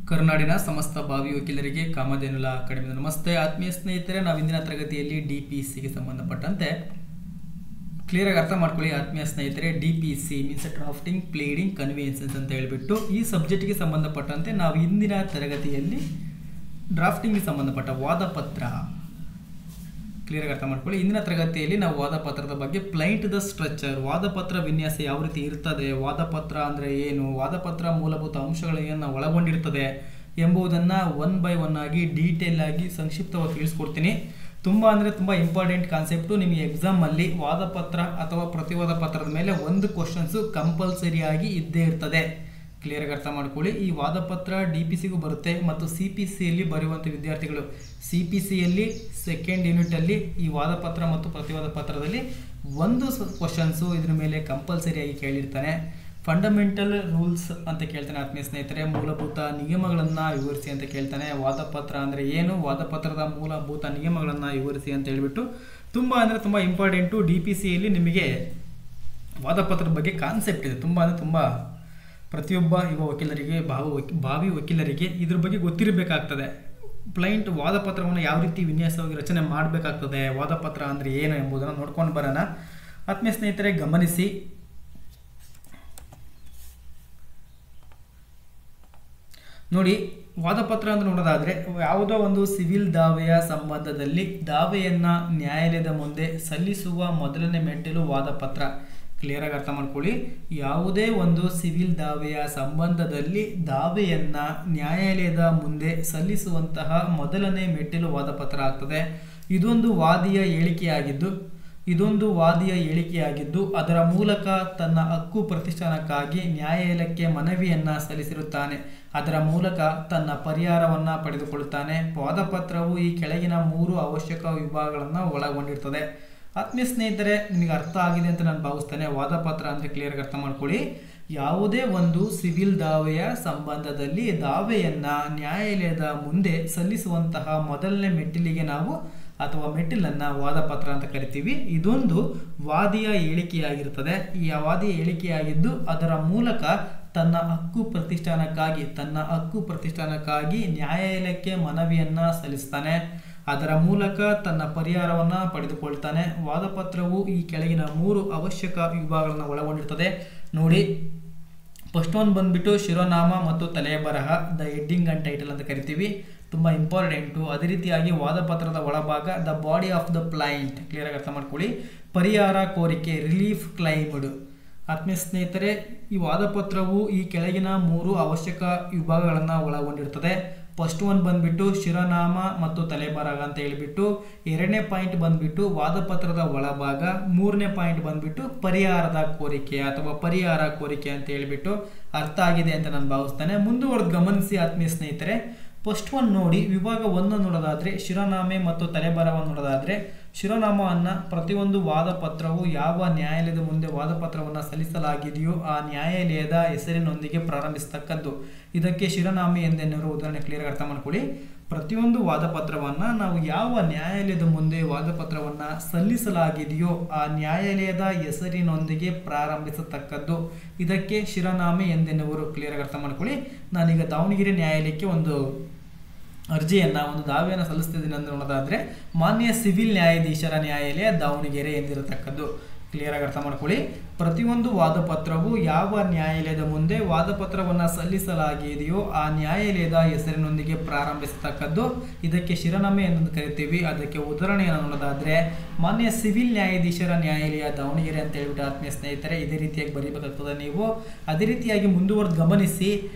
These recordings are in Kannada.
ಕರ್ನಾಡಿನ ಸಮಸ್ತ ಭಾವಿ ವಕೀಲರಿಗೆ ಕಾಮಧೇನು ಲಾ ಅಕಾಡೆಮಿಯಿಂದ ನಮಸ್ತೆ ಆತ್ಮೀಯ ಸ್ನೇಹಿತರೆ. ನಾವು ಇಂದಿನ ತರಗತಿಯಲ್ಲಿ ಡಿಪಿಸಿಗೆ ಸಂಬಂಧಪಟ್ಟಂತೆ ಕ್ಲಿಯರ್ ಆಗಿ ಅರ್ಥ ಮಾಡ್ಕೊಳ್ಳಿ ಆತ್ಮೀಯ ಸ್ನೇಹಿತರೆ. ಡಿಪಿಸಿ ಮೀನ್ಸ್ ಡ್ರಾಫ್ಟಿಂಗ್, ಪ್ಲೀಡಿಂಗ್, ಕನ್ವಿಯನ್ಸಸ್ ಅಂತ ಹೇಳಿಬಿಟ್ಟು ಈ ಸಬ್ಜೆಕ್ಟ್ಗೆ ಸಂಬಂಧಪಟ್ಟಂತೆ ನಾವು ಇಂದಿನ ತರಗತಿಯಲ್ಲಿ ಡ್ರಾಫ್ಟಿಂಗ್ಗೆ ಸಂಬಂಧಪಟ್ಟ ವಾದಪತ್ರ ಕ್ಲಿಯರ್ ಆಗಿ ಅರ್ಥ ಮಾಡ್ಕೊಳ್ಳಿ. ಇಂದಿನ ತರಗತಿಯಲ್ಲಿ ನಾವು ವಾದಪತ್ರದ ಬಗ್ಗೆ ಪ್ಲೈಂಟ್ ದ ಸ್ಟ್ರಕ್ಚರ್, ವಾದಪತ್ರ ವಿನ್ಯಾಸ ಯಾವ ರೀತಿ ಇರ್ತದೆ, ವಾದಪತ್ರ ಅಂದರೆ ಏನು, ವಾದಪತ್ರ ಮೂಲಭೂತ ಅಂಶಗಳನ್ನು ಒಳಗೊಂಡಿರ್ತದೆ ಎಂಬುದನ್ನು ಒನ್ ಬೈ ಒನ್ ಆಗಿ ಡೀಟೇಲ್ ಆಗಿ ಸಂಕ್ಷಿಪ್ತವಾಗಿ ತಿಳಿಸ್ಕೊಡ್ತೀನಿ. ತುಂಬ ಇಂಪಾರ್ಟೆಂಟ್ ಕಾನ್ಸೆಪ್ಟು. ನಿಮಗೆ ಎಕ್ಸಾಮಲ್ಲಿ ವಾದಪತ್ರ ಅಥವಾ ಪ್ರತಿವಾದ ಪತ್ರದ ಮೇಲೆ ಒಂದು ಕ್ವಶನ್ಸು ಕಂಪಲ್ಸರಿಯಾಗಿ ಇದ್ದೇ ಇರ್ತದೆ. ಕ್ಲಿಯರಾಗಿ ಅರ್ಥ ಮಾಡ್ಕೊಳ್ಳಿ. ಈ ವಾದಪತ್ರ DPCಗೂ ಬರುತ್ತೆ ಮತ್ತು CPCಯಲ್ಲಿ ಬರೆಯುವಂಥ ವಿದ್ಯಾರ್ಥಿಗಳು CPCಯಲ್ಲಿ ಸೆಕೆಂಡ್ ಯೂನಿಟಲ್ಲಿ ಈ ವಾದಪತ್ರ ಮತ್ತು ಪ್ರತಿವಾದ ಪತ್ರದಲ್ಲಿ ಒಂದು ಕ್ವಶನ್ಸು ಇದ್ರ ಮೇಲೆ ಕಂಪಲ್ಸರಿಯಾಗಿ ಕೇಳಿರ್ತಾನೆ. ಫಂಡಮೆಂಟಲ್ ರೂಲ್ಸ್ ಅಂತ ಕೇಳ್ತಾನೆ ಆತ್ಮೀಯ ಸ್ನೇಹಿತರೆ. ಮೂಲಭೂತ ನಿಯಮಗಳನ್ನು ವಿವರಿಸಿ ಅಂತ ಕೇಳ್ತಾನೆ. ವಾದಪತ್ರ ಅಂದರೆ ಏನು, ವಾದಪತ್ರದ ಮೂಲಭೂತ ನಿಯಮಗಳನ್ನು ವಿವರಿಸಿ ಅಂತ ಹೇಳ್ಬಿಟ್ಟು ತುಂಬ ಇಂಪಾರ್ಟೆಂಟು. DPCಯಲ್ಲಿ ನಿಮಗೆ ವಾದಪತ್ರದ ಬಗ್ಗೆ ಕಾನ್ಸೆಪ್ಟ್ ಇದೆ. ತುಂಬ ಪ್ರತಿಯೊಬ್ಬ ಯುವ ವಕೀಲರಿಗೆ ಭಾವಿ ವಕೀಲರಿಗೆ ಇದ್ರ ಬಗ್ಗೆ ಗೊತ್ತಿರಬೇಕಾಗ್ತದೆ. ಪ್ಲೈಂಟ್ ವಾದಪತ್ರವನ್ನು ಯಾವ ರೀತಿ ವಿನ್ಯಾಸವಾಗಿ ರಚನೆ ಮಾಡಬೇಕಾಗ್ತದೆ, ವಾದಪತ್ರ ಅಂದರೆ ಏನು ಎಂಬುದನ್ನು ನೋಡ್ಕೊಂಡು ಬರೋಣ. ಆತ್ಮೀಯ ಸ್ನೇಹಿತರೆ ಗಮನಿಸಿ. ನೋಡಿ, ವಾದಪತ್ರ ಅಂತ ನೋಡೋದಾದರೆ ಯಾವುದೋ ಒಂದು ಸಿವಿಲ್ ದಾವೆಯ ಸಂಬಂಧದಲ್ಲಿ ದಾವೆಯನ್ನು ನ್ಯಾಯಾಲಯದ ಮುಂದೆ ಸಲ್ಲಿಸುವ ಮೊದಲನೇ ಮೆಟ್ಟಿಲು ವಾದಪತ್ರ. ಕ್ಲಿಯರಾಗಿ ಅರ್ಥ ಮಾಡ್ಕೊಳ್ಳಿ. ಯಾವುದೇ ಒಂದು ಸಿವಿಲ್ ದಾವೆಯ ಸಂಬಂಧದಲ್ಲಿ ದಾವೆಯನ್ನು ನ್ಯಾಯಾಲಯದ ಮುಂದೆ ಸಲ್ಲಿಸುವಂತಹ ಮೊದಲನೇ ಮೆಟ್ಟಿಲು ವಾದಪತ್ರ ಆಗ್ತದೆ. ಇದೊಂದು ವಾದಿಯ ಹೇಳಿಕೆಯಾಗಿದ್ದು ಅದರ ಮೂಲಕ ತನ್ನ ಹಕ್ಕು ಪ್ರತಿಷ್ಠಾನಕ್ಕಾಗಿ ನ್ಯಾಯಾಲಯಕ್ಕೆ ಮನವಿಯನ್ನು ಸಲ್ಲಿಸಿರುತ್ತಾನೆ. ಅದರ ಮೂಲಕ ತನ್ನ ಪರಿಹಾರವನ್ನು ಪಡೆದುಕೊಳ್ಳುತ್ತಾನೆ. ವಾದಪತ್ರವು ಈ ಕೆಳಗಿನ 3 ಅವಶ್ಯಕ ವಿಭಾಗಗಳನ್ನು ಒಳಗೊಂಡಿರ್ತದೆ. ಆತ್ಮೀಯ ಸ್ನೇಹಿತರೆ, ನಿಮಗೆ ಅರ್ಥ ಆಗಿದೆ ಅಂತ ನಾನು ಭಾವಿಸ್ತೇನೆ. ವಾದಪತ್ರ ಅಂದರೆ ಕ್ಲಿಯರ್ಗೆ ಅರ್ಥ ಮಾಡ್ಕೊಳ್ಳಿ. ಯಾವುದೇ ಒಂದು ಸಿವಿಲ್ ದಾವೆಯ ಸಂಬಂಧದಲ್ಲಿ ದಾವೆಯನ್ನು ನ್ಯಾಯಾಲಯದ ಮುಂದೆ ಸಲ್ಲಿಸುವಂತಹ ಮೊದಲನೇ ಮೆಟ್ಟಿಲಿಗೆ ನಾವು ಅಥವಾ ಮೆಟ್ಟಿಲನ್ನು ವಾದಪತ್ರ ಅಂತ ಕರಿತೀವಿ. ಇದೊಂದು ವಾದಿಯ ಹೇಳಿಕೆಯಾಗಿರ್ತದೆ. ಈ ವಾದಿಯ ಹೇಳಿಕೆಯಾಗಿದ್ದು ಅದರ ಮೂಲಕ ತನ್ನ ಹಕ್ಕು ಪ್ರತಿಷ್ಠಾನಕ್ಕಾಗಿ ನ್ಯಾಯಾಲಯಕ್ಕೆ ಮನವಿಯನ್ನು ಸಲ್ಲಿಸ್ತಾನೆ. ಅದರ ಮೂಲಕ ತನ್ನ ಪರಿಹಾರವನ್ನು ಪಡೆದುಕೊಳ್ತಾನೆ. ವಾದಪತ್ರವು ಈ ಕೆಳಗಿನ 3 ಅವಶ್ಯಕ ವಿಭಾಗಗಳನ್ನು ಒಳಗೊಂಡಿರ್ತದೆ. ನೋಡಿ, ಫಸ್ಟ್ ಒನ್ ಬಂದ್ಬಿಟ್ಟು ಶಿರೋನಾಮ ಮತ್ತು ತಲೆಬರಹ, ದ ಹೆಡ್ಡಿಂಗ್ ಅಂಡ್ ಟೈಟಲ್ ಅಂತ ಕರಿತೀವಿ. ತುಂಬ ಇಂಪಾರ್ಟೆಂಟು. ಅದೇ ರೀತಿಯಾಗಿ ವಾದಪತ್ರದ ಒಳಭಾಗ the body of the plaint. ಕ್ಲಿಯರಾಗಿ ಅರ್ಥ ಮಾಡ್ಕೊಳ್ಳಿ. ಪರಿಹಾರ ಕೋರಿಕೆ, ರಿಲೀಫ್ ಕ್ಲೈಮ್ಡ್. ಆತ್ಮೀಯ ಸ್ನೇಹಿತರೆ, ಈ ವಾದಪತ್ರವು ಈ ಕೆಳಗಿನ 3 ಅವಶ್ಯಕ ವಿಭಾಗಗಳನ್ನು ಒಳಗೊಂಡಿರ್ತದೆ. ಫಸ್ಟ್ ಒನ್ ಬಂದ್ಬಿಟ್ಟು ಶಿರೋನಾಮ ಮತ್ತು ತಲೆಬರಹ ಅಂತ ಹೇಳಿಬಿಟ್ಟು, 2ನೇ ಪಾಯಿಂಟ್ ಬಂದ್ಬಿಟ್ಟು ವಾದಪತ್ರದ ಒಳಭಾಗ, 3ನೇ ಪಾಯಿಂಟ್ ಬಂದ್ಬಿಟ್ಟು ಪರಿಹಾರದ ಕೋರಿಕೆ ಅಥವಾ ಪರಿಹಾರ ಕೋರಿಕೆ ಅಂತ ಹೇಳಿಬಿಟ್ಟು ಅರ್ಥ ಆಗಿದೆ ಅಂತ ನಾನು ಭಾವಿಸ್ತೇನೆ. ಮುಂದುವರೆದು ಗಮನಿಸಿ ಆತ್ಮೀಯ ಸ್ನೇಹಿತರೆ. ಫಸ್ಟ್ ಒನ್ ನೋಡಿ, ವಿಭಾಗ 1 ನೋಡೋದಾದರೆ ಶಿರೋನಾಮೆ ಮತ್ತು ತಲೆಬರಹವನ್ನು ನೋಡೋದಾದರೆ, ಶಿರೋನಾಮವನ್ನು ಪ್ರತಿಯೊಂದು ವಾದಪತ್ರವು ಯಾವ ನ್ಯಾಯಾಲಯದ ಮುಂದೆ ವಾದಪತ್ರವನ್ನು ಸಲ್ಲಿಸಲಾಗಿದೆಯೋ ಆ ನ್ಯಾಯಾಲಯದ ಹೆಸರಿನೊಂದಿಗೆ ಪ್ರಾರಂಭಿಸತಕ್ಕದ್ದು. ಇದಕ್ಕೆ ಶಿರೋನಾಮೆ ಎಂದೆನ್ನುವ ಉದಾಹರಣೆ ಕ್ಲಿಯರ್ ಅರ್ಥ ಮಾಡ್ಕೊಳ್ಳಿ. ಪ್ರತಿಯೊಂದು ವಾದಪತ್ರವನ್ನು ನಾವು ಯಾವ ನ್ಯಾಯಾಲಯದ ಮುಂದೆ ವಾದಪತ್ರವನ್ನು ಸಲ್ಲಿಸಲಾಗಿದೆಯೋ ಆ ನ್ಯಾಯಾಲಯದ ಹೆಸರಿನೊಂದಿಗೆ ಪ್ರಾರಂಭಿಸತಕ್ಕದ್ದು. ಇದಕ್ಕೆ ಶಿರೋನಾಮೆ ಎಂದೆನ್ನುವರು. ಕ್ಲಿಯರ್ ಅರ್ಥ ಮಾಡ್ಕೊಳ್ಳಿ. ನಾನೀಗ ದಾವಣಗೆರೆ ನ್ಯಾಯಾಲಯಕ್ಕೆ ಒಂದು ದಾವೆಯನ್ನು ಸಲ್ಲಿಸ್ತಿದ್ದೀನಿ ಅಂತ ನೋಡೋದಾದರೆ ಮಾನ್ಯ ಸಿವಿಲ್ ನ್ಯಾಯಾಧೀಶರ ನ್ಯಾಯಾಲಯ ದಾವಣಗೆರೆ ಎಂದಿರತಕ್ಕದ್ದು. ಕ್ಲಿಯರಾಗಿ ಅರ್ಥ ಮಾಡ್ಕೊಳ್ಳಿ. ಪ್ರತಿಯೊಂದು ವಾದಪತ್ರವು ಯಾವ ನ್ಯಾಯಾಲಯದ ಮುಂದೆ ವಾದಪತ್ರವನ್ನು ಸಲ್ಲಿಸಲಾಗಿದೆಯೋ ಆ ನ್ಯಾಯಾಲಯದ ಹೆಸರಿನೊಂದಿಗೆ ಪ್ರಾರಂಭಿಸತಕ್ಕದ್ದು. ಇದಕ್ಕೆ ಶಿರೋನಾಮೆ ಎಂದು ಕರಿತೀವಿ. ಅದಕ್ಕೆ ಉದಾಹರಣೆಯನ್ನು ನೋಡೋದಾದರೆ ಮಾನ್ಯ ಸಿವಿಲ್ ನ್ಯಾಯಾಧೀಶರ ನ್ಯಾಯಾಲಯ ದಾವಣಗೆರೆ ಅಂತ ಹೇಳ್ಬಿಟ್ಟು ಆತ್ಮೀಯ ಸ್ನೇಹಿತರೆ ಇದೇ ರೀತಿಯಾಗಿ ಬರೀಬೇಕಾಗ್ತದೆ ನೀವು. ಅದೇ ರೀತಿಯಾಗಿ ಮುಂದುವರೆದು ಗಮನಿಸಿ.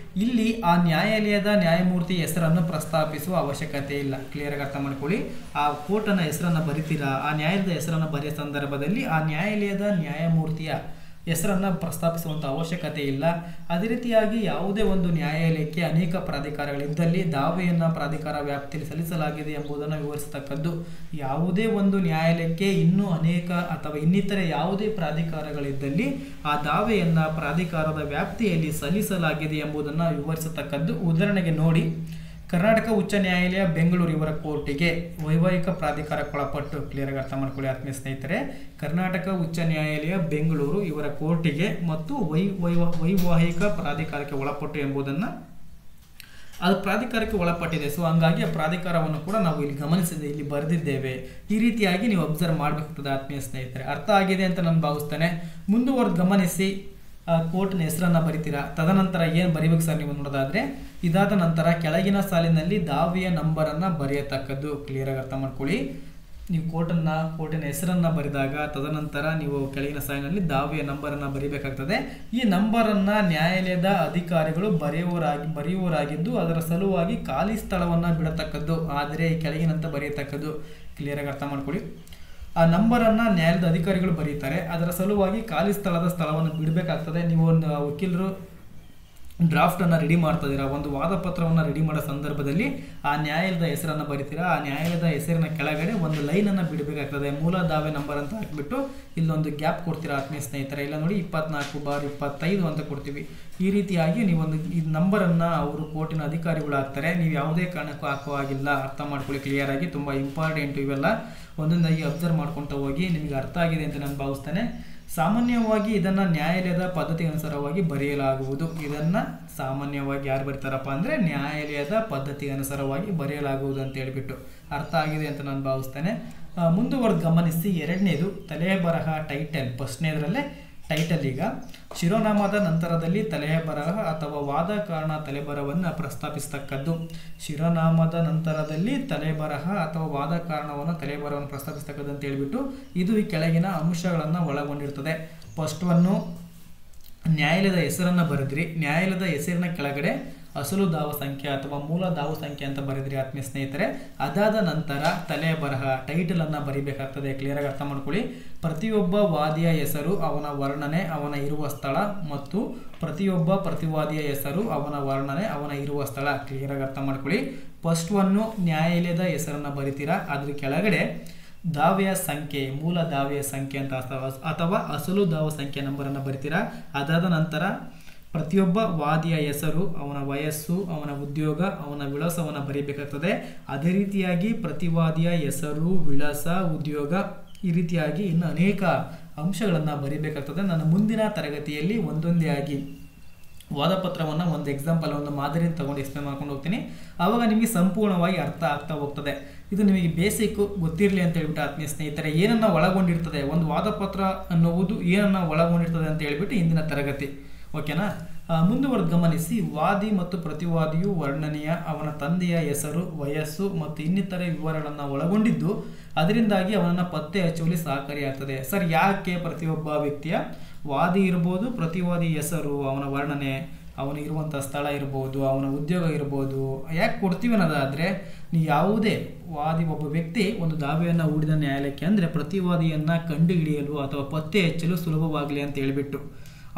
ಇಲ್ಲಿ ಆ ನ್ಯಾಯಾಲಯದ ನ್ಯಾಯಮೂರ್ತಿ ಹೆಸರನ್ನು ಪ್ರಸ್ತಾಪಿಸುವ ಅವಶ್ಯಕತೆ ಇಲ್ಲ. ಕ್ಲಿಯರಾಗಿ ಅರ್ಥ ಮಾಡ್ಕೊಳ್ಳಿ. ಆ ಕೋರ್ಟನ ಹೆಸರನ್ನು ಬರಿತೀರಾ, ಆ ನ್ಯಾಯಾಲಯದ ಹೆಸರನ್ನು ಬರೆಯೋ ಸಂದರ್ಭದಲ್ಲಿ ಆ ನ್ಯಾಯಾಲಯದ ನ್ಯಾಯಮೂರ್ತಿಯ ಹೆಸರನ್ನು ಪ್ರಸ್ತಾಪಿಸುವಂಥ ಅವಶ್ಯಕತೆ ಇಲ್ಲ. ಅದೇ ರೀತಿಯಾಗಿ ಯಾವುದೇ ಒಂದು ನ್ಯಾಯಾಲಯಕ್ಕೆ ಅನೇಕ ಪ್ರಾಧಿಕಾರಗಳಿದ್ದಲ್ಲಿ ದಾವೆಯನ್ನು ಪ್ರಾಧಿಕಾರ ವ್ಯಾಪ್ತಿಯಲ್ಲಿ ಸಲ್ಲಿಸಲಾಗಿದೆ ಎಂಬುದನ್ನು ವಿವರಿಸತಕ್ಕದ್ದು. ಯಾವುದೇ ಒಂದು ನ್ಯಾಯಾಲಯಕ್ಕೆ ಇನ್ನೂ ಅನೇಕ ಅಥವಾ ಇನ್ನಿತರೆ ಯಾವುದೇ ಪ್ರಾಧಿಕಾರಗಳಿದ್ದಲ್ಲಿ ಆ ದಾವೆಯನ್ನು ಪ್ರಾಧಿಕಾರದ ವ್ಯಾಪ್ತಿಯಲ್ಲಿ ಸಲ್ಲಿಸಲಾಗಿದೆ ಎಂಬುದನ್ನು ವಿವರಿಸತಕ್ಕದ್ದು. ಉದಾಹರಣೆಗೆ ನೋಡಿ, ಕರ್ನಾಟಕ ಉಚ್ಚ ನ್ಯಾಯಾಲಯ ಬೆಂಗಳೂರು ಇವರ ಕೋರ್ಟಿಗೆ ವೈವಾಹಿಕ ಪ್ರಾಧಿಕಾರಕ್ಕೊಳಪಟ್ಟು. ಕ್ಲಿಯರ್ ಆಗಿ ಅರ್ಥ ಮಾಡ್ಕೊಳ್ಳಿ ಆತ್ಮೀಯ ಸ್ನೇಹಿತರೆ. ಕರ್ನಾಟಕ ಉಚ್ಚ ನ್ಯಾಯಾಲಯ ಬೆಂಗಳೂರು ಇವರ ಕೋರ್ಟಿಗೆ ಮತ್ತು ವೈವಾಹಿಕ ಪ್ರಾಧಿಕಾರಕ್ಕೆ ಒಳಪಟ್ಟು ಎಂಬುದನ್ನು ಅದು ಪ್ರಾಧಿಕಾರಕ್ಕೆ ಒಳಪಟ್ಟಿದೆ. ಸೊ ಹಂಗಾಗಿ ಆ ಪ್ರಾಧಿಕಾರವನ್ನು ಕೂಡ ನಾವು ಇಲ್ಲಿ ಗಮನಿಸಿದೆ, ಇಲ್ಲಿ ಬರೆದಿದ್ದೇವೆ. ಈ ರೀತಿಯಾಗಿ ನೀವು ಅಬ್ಸರ್ವ್ ಮಾಡಬೇಕಾಗ್ತದೆ ಆತ್ಮೀಯ ಸ್ನೇಹಿತರೆ. ಅರ್ಥ ಆಗಿದೆ ಅಂತ ನಾನು ಭಾವಿಸ್ತೇನೆ. ಮುಂದುವರೆದು ಗಮನಿಸಿ, ಕೋರ್ಟ್ನ ಹೆಸರನ್ನು ಬರಿತೀರಾ. ತದನಂತರ ಏನು ಬರಿಬೇಕು ಸರ್ ನೀವು ನೋಡೋದಾದರೆ, ಇದಾದ ನಂತರ ಕೆಳಗಿನ ಸಾಲಿನಲ್ಲಿ ದಾವೆಯ ನಂಬರನ್ನು ಬರೆಯತಕ್ಕದ್ದು. ಕ್ಲಿಯರಾಗಿ ಅರ್ಥ ಮಾಡ್ಕೊಳ್ಳಿ. ನೀವು ಕೋರ್ಟಿನ ಹೆಸರನ್ನು ಬರೆದಾಗ ತದನಂತರ ನೀವು ಕೆಳಗಿನ ಸಾಲಿನಲ್ಲಿ ದಾವೆಯ ನಂಬರನ್ನು ಬರೀಬೇಕಾಗ್ತದೆ. ಈ ನಂಬರನ್ನು ನ್ಯಾಯಾಲಯದ ಅಧಿಕಾರಿಗಳು ಬರೆಯುವರಾಗಿದ್ದು ಅದರ ಸಲುವಾಗಿ ಖಾಲಿ ಸ್ಥಳವನ್ನು ಬಿಡತಕ್ಕದ್ದು. ಆದರೆ ಈ ಕೆಳಗಿನಂತ ಬರೆಯತಕ್ಕದ್ದು. ಕ್ಲಿಯರಾಗಿ ಅರ್ಥ ಮಾಡ್ಕೊಳ್ಳಿ. ಆ ನಂಬರನ್ನು ನ್ಯಾಯಾಲಯದ ಅಧಿಕಾರಿಗಳು ಬರೀತಾರೆ, ಅದರ ಸಲುವಾಗಿ ಖಾಲಿ ಸ್ಥಳವನ್ನು ಬಿಡಬೇಕಾಗ್ತದೆ. ನೀವು ಒಂದು ವಕೀಲರು ಡ್ರಾಫ್ಟನ್ನು ರೆಡಿ ಮಾಡ್ತಾ ಇದ್ದೀರಾ, ಒಂದು ವಾದ ಪತ್ರವನ್ನು ರೆಡಿ ಮಾಡೋ ಸಂದರ್ಭದಲ್ಲಿ ಆ ನ್ಯಾಯಾಲಯದ ಹೆಸರನ್ನು ಬರಿತೀರಾ. ಆ ನ್ಯಾಯಾಲಯದ ಹೆಸರಿನ ಕೆಳಗಡೆ ಒಂದು ಲೈನನ್ನು ಬಿಡಬೇಕಾಗ್ತದೆ. ಮೂಲ ದಾವೆ ನಂಬರ್ ಅಂತ ಹಾಕಿಬಿಟ್ಟು ಇಲ್ಲೊಂದು ಗ್ಯಾಪ್ ಕೊಡ್ತೀರಾ ಆತ್ಮೀಯ ಸ್ನೇಹಿತರೆ. ಇಲ್ಲ ನೋಡಿ 24/25 ಅಂತ ಕೊಡ್ತೀವಿ. ಈ ರೀತಿಯಾಗಿ ನೀವೊಂದು ಈ ನಂಬರನ್ನು ಅವರು ಕೋರ್ಟಿನ ಅಧಿಕಾರಿಗಳು ಹಾಕ್ತಾರೆ. ನೀವು ಯಾವುದೇ ಕಾರಣಕ್ಕೂ ಹಾಕೋ ಆಗಿಲ್ಲ. ಅರ್ಥ ಮಾಡ್ಕೊಳ್ಳಿ ಕ್ಲಿಯರ್ ಆಗಿ. ತುಂಬ ಇಂಪಾರ್ಟೆಂಟ್ ಇವೆಲ್ಲ. ಒಂದೊಂದಾಗಿ ಅಬ್ಸರ್ವ್ ಮಾಡ್ಕೊಳ್ತಾ ಹೋಗಿ. ನಿಮಗೆ ಅರ್ಥ ಆಗಿದೆ ಅಂತ ನಾನು ಭಾವಿಸ್ತೇನೆ. ಸಾಮಾನ್ಯವಾಗಿ ಇದನ್ನು ನ್ಯಾಯಾಲಯದ ಪದ್ಧತಿ ಅನುಸಾರವಾಗಿ ಬರೆಯಲಾಗುವುದು. ಇದನ್ನು ಸಾಮಾನ್ಯವಾಗಿ ಯಾರು ಬರೀತಾರಪ್ಪ ಅಂದರೆ ನ್ಯಾಯಾಲಯದ ಪದ್ಧತಿ ಅನುಸಾರವಾಗಿ ಬರೆಯಲಾಗುವುದು ಅಂತ ಹೇಳಿಬಿಟ್ಟು ಅರ್ಥ ಆಗಿದೆ ಅಂತ ನಾನು ಭಾವಿಸ್ತೇನೆ. ಮುಂದುವರೆದು ಗಮನಿಸಿ, ಎರಡನೇದು ತಲೆಯ ಬರಹ ಟೈಟಲ್. ಫಸ್ಟ್ನೇದರಲ್ಲೇ ಟೈಟಲ್. ಈಗ ಶಿರೋನಾಮದ ನಂತರದಲ್ಲಿ ತಲೆಯ ಬರಹ ಅಥವಾ ವಾದ ಕಾರಣ ತಲೆಬರಹವನ್ನು ಪ್ರಸ್ತಾಪಿಸತಕ್ಕದ್ದು. ಶಿರೋನಾಮದ ನಂತರದಲ್ಲಿ ತಲೆಬರಹ ಅಥವಾ ವಾದ ಕಾರಣವನ್ನು ತಲೆಬರಹವನ್ನು ಪ್ರಸ್ತಾಪಿಸತಕ್ಕದ್ದು ಅಂತ ಹೇಳಿಬಿಟ್ಟು ಇದು ಈ ಕೆಳಗಿನ ಅಂಶಗಳನ್ನು ಒಳಗೊಂಡಿರ್ತದೆ. ಫಸ್ಟ್ವನ್ನು ನ್ಯಾಯಾಲಯದ ಹೆಸರನ್ನು ಬರೆದ್ರಿ. ನ್ಯಾಯಾಲಯದ ಹೆಸರಿನ ಕೆಳಗಡೆ ಅಸಲು ದಾವ ಸಂಖ್ಯೆ ಅಥವಾ ಮೂಲ ದಾವ ಸಂಖ್ಯೆ ಅಂತ ಬರೆದ್ರಿ ಆತ್ಮೀಯ ಸ್ನೇಹಿತರೆ. ಅದಾದ ನಂತರ ತಲೆಯ ಬರಹ ಟೈಟಲನ್ನು ಬರಿಬೇಕಾಗ್ತದೆ. ಕ್ಲಿಯರಾಗಿ ಅರ್ಥ ಮಾಡ್ಕೊಳ್ಳಿ. ಪ್ರತಿಯೊಬ್ಬ ವಾದಿಯ ಹೆಸರು, ಅವನ ವರ್ಣನೆ, ಅವನ ಇರುವ ಸ್ಥಳ ಮತ್ತು ಪ್ರತಿಯೊಬ್ಬ ಪ್ರತಿವಾದಿಯ ಹೆಸರು, ಅವನ ವರ್ಣನೆ, ಅವನ ಇರುವ ಸ್ಥಳ. ಕ್ಲಿಯರಾಗಿ ಅರ್ಥ ಮಾಡ್ಕೊಳ್ಳಿ. ಫಸ್ಟ್ವನ್ನು ನ್ಯಾಯಾಲಯದ ಹೆಸರನ್ನು ಬರಿತೀರಾ. ಅದ್ರ ಕೆಳಗಡೆ ದಾವೆಯ ಸಂಖ್ಯೆ, ಮೂಲ ದಾವೆಯ ಸಂಖ್ಯೆ ಅಂತ ಅಥವಾ ಅಸಲು ದಾವ ಸಂಖ್ಯೆ ನಂಬರನ್ನು ಬರಿತೀರಾ. ಅದಾದ ನಂತರ ಪ್ರತಿಯೊಬ್ಬ ವಾದಿಯ ಹೆಸರು, ಅವನ ವಯಸ್ಸು, ಅವನ ಉದ್ಯೋಗ, ಅವನ ವಿಳಾಸವನ್ನು ಬರೀಬೇಕಾಗ್ತದೆ. ಅದೇ ರೀತಿಯಾಗಿ ಪ್ರತಿವಾದಿಯ ಹೆಸರು, ವಿಳಾಸ, ಉದ್ಯೋಗ, ಈ ರೀತಿಯಾಗಿ ಇನ್ನು ಅನೇಕ ಅಂಶಗಳನ್ನು ಬರೀಬೇಕಾಗ್ತದೆ. ನನ್ನ ಮುಂದಿನ ತರಗತಿಯಲ್ಲಿ ಒಂದೊಂದೇ ಆಗಿ ವಾದಪತ್ರವನ್ನು ಒಂದು ಎಕ್ಸಾಂಪಲ್, ಒಂದು ಮಾದರಿಯನ್ನು ತಗೊಂಡು ಎಕ್ಸ್ಪ್ಲೇನ್ ಮಾಡ್ಕೊಂಡು ಹೋಗ್ತೀನಿ. ಆವಾಗ ನಿಮಗೆ ಸಂಪೂರ್ಣವಾಗಿ ಅರ್ಥ ಆಗ್ತಾ ಹೋಗ್ತದೆ. ಇದು ನಿಮಗೆ ಬೇಸಿಕ್ ಗೊತ್ತಿರಲಿ ಅಂತ ಹೇಳ್ಬಿಟ್ಟು ಆತ್ಮೀಯ ಸ್ನೇಹಿತರೆ, ಏನನ್ನ ಒಳಗೊಂಡಿರ್ತದೆ ಒಂದು ವಾದಪತ್ರ ಅನ್ನುವುದು, ಏನನ್ನ ಒಳಗೊಂಡಿರ್ತದೆ ಅಂತ ಹೇಳ್ಬಿಟ್ಟು ಇಂದಿನ ತರಗತಿ. ಓಕೆನಾ? ಮುಂದುವರೆದು ಗಮನಿಸಿ, ವಾದಿ ಮತ್ತು ಪ್ರತಿವಾದಿಯು ವರ್ಣನೆಯ, ಅವನ ತಂದೆಯ ಹೆಸರು, ವಯಸ್ಸು ಮತ್ತು ಇನ್ನಿತರೆ ವಿವರಗಳನ್ನು ಒಳಗೊಂಡಿದ್ದು ಅದರಿಂದಾಗಿ ಅವನನ್ನು ಪತ್ತೆ ಹಚ್ಚುವಲ್ಲಿ ಸಹಕಾರಿಯಾಗ್ತದೆ. ಸರ್, ಯಾಕೆ ಪ್ರತಿಯೊಬ್ಬ ವ್ಯಕ್ತಿಯ ವಾದಿ ಇರ್ಬೋದು, ಪ್ರತಿವಾದಿ ಹೆಸರು, ಅವನ ವರ್ಣನೆ, ಅವನಿರುವಂಥ ಸ್ಥಳ ಇರ್ಬೋದು, ಅವನ ಉದ್ಯೋಗ ಇರ್ಬೋದು, ಯಾಕೆ ಕೊಡ್ತೀವಿ ಅನ್ನೋದಾದರೆ, ನೀವು ಯಾವುದೇ ಒಬ್ಬ ವ್ಯಕ್ತಿ ಒಂದು ದಾವೆಯನ್ನು ಹೂಡಿದ ನ್ಯಾಯಾಲಯಕ್ಕೆ ಅಂದರೆ ಪ್ರತಿವಾದಿಯನ್ನು ಕಂಡುಹಿಡಿಯಲು ಅಥವಾ ಪತ್ತೆ ಹಚ್ಚಲು ಸುಲಭವಾಗಲಿ ಅಂತ ಹೇಳಿಬಿಟ್ಟು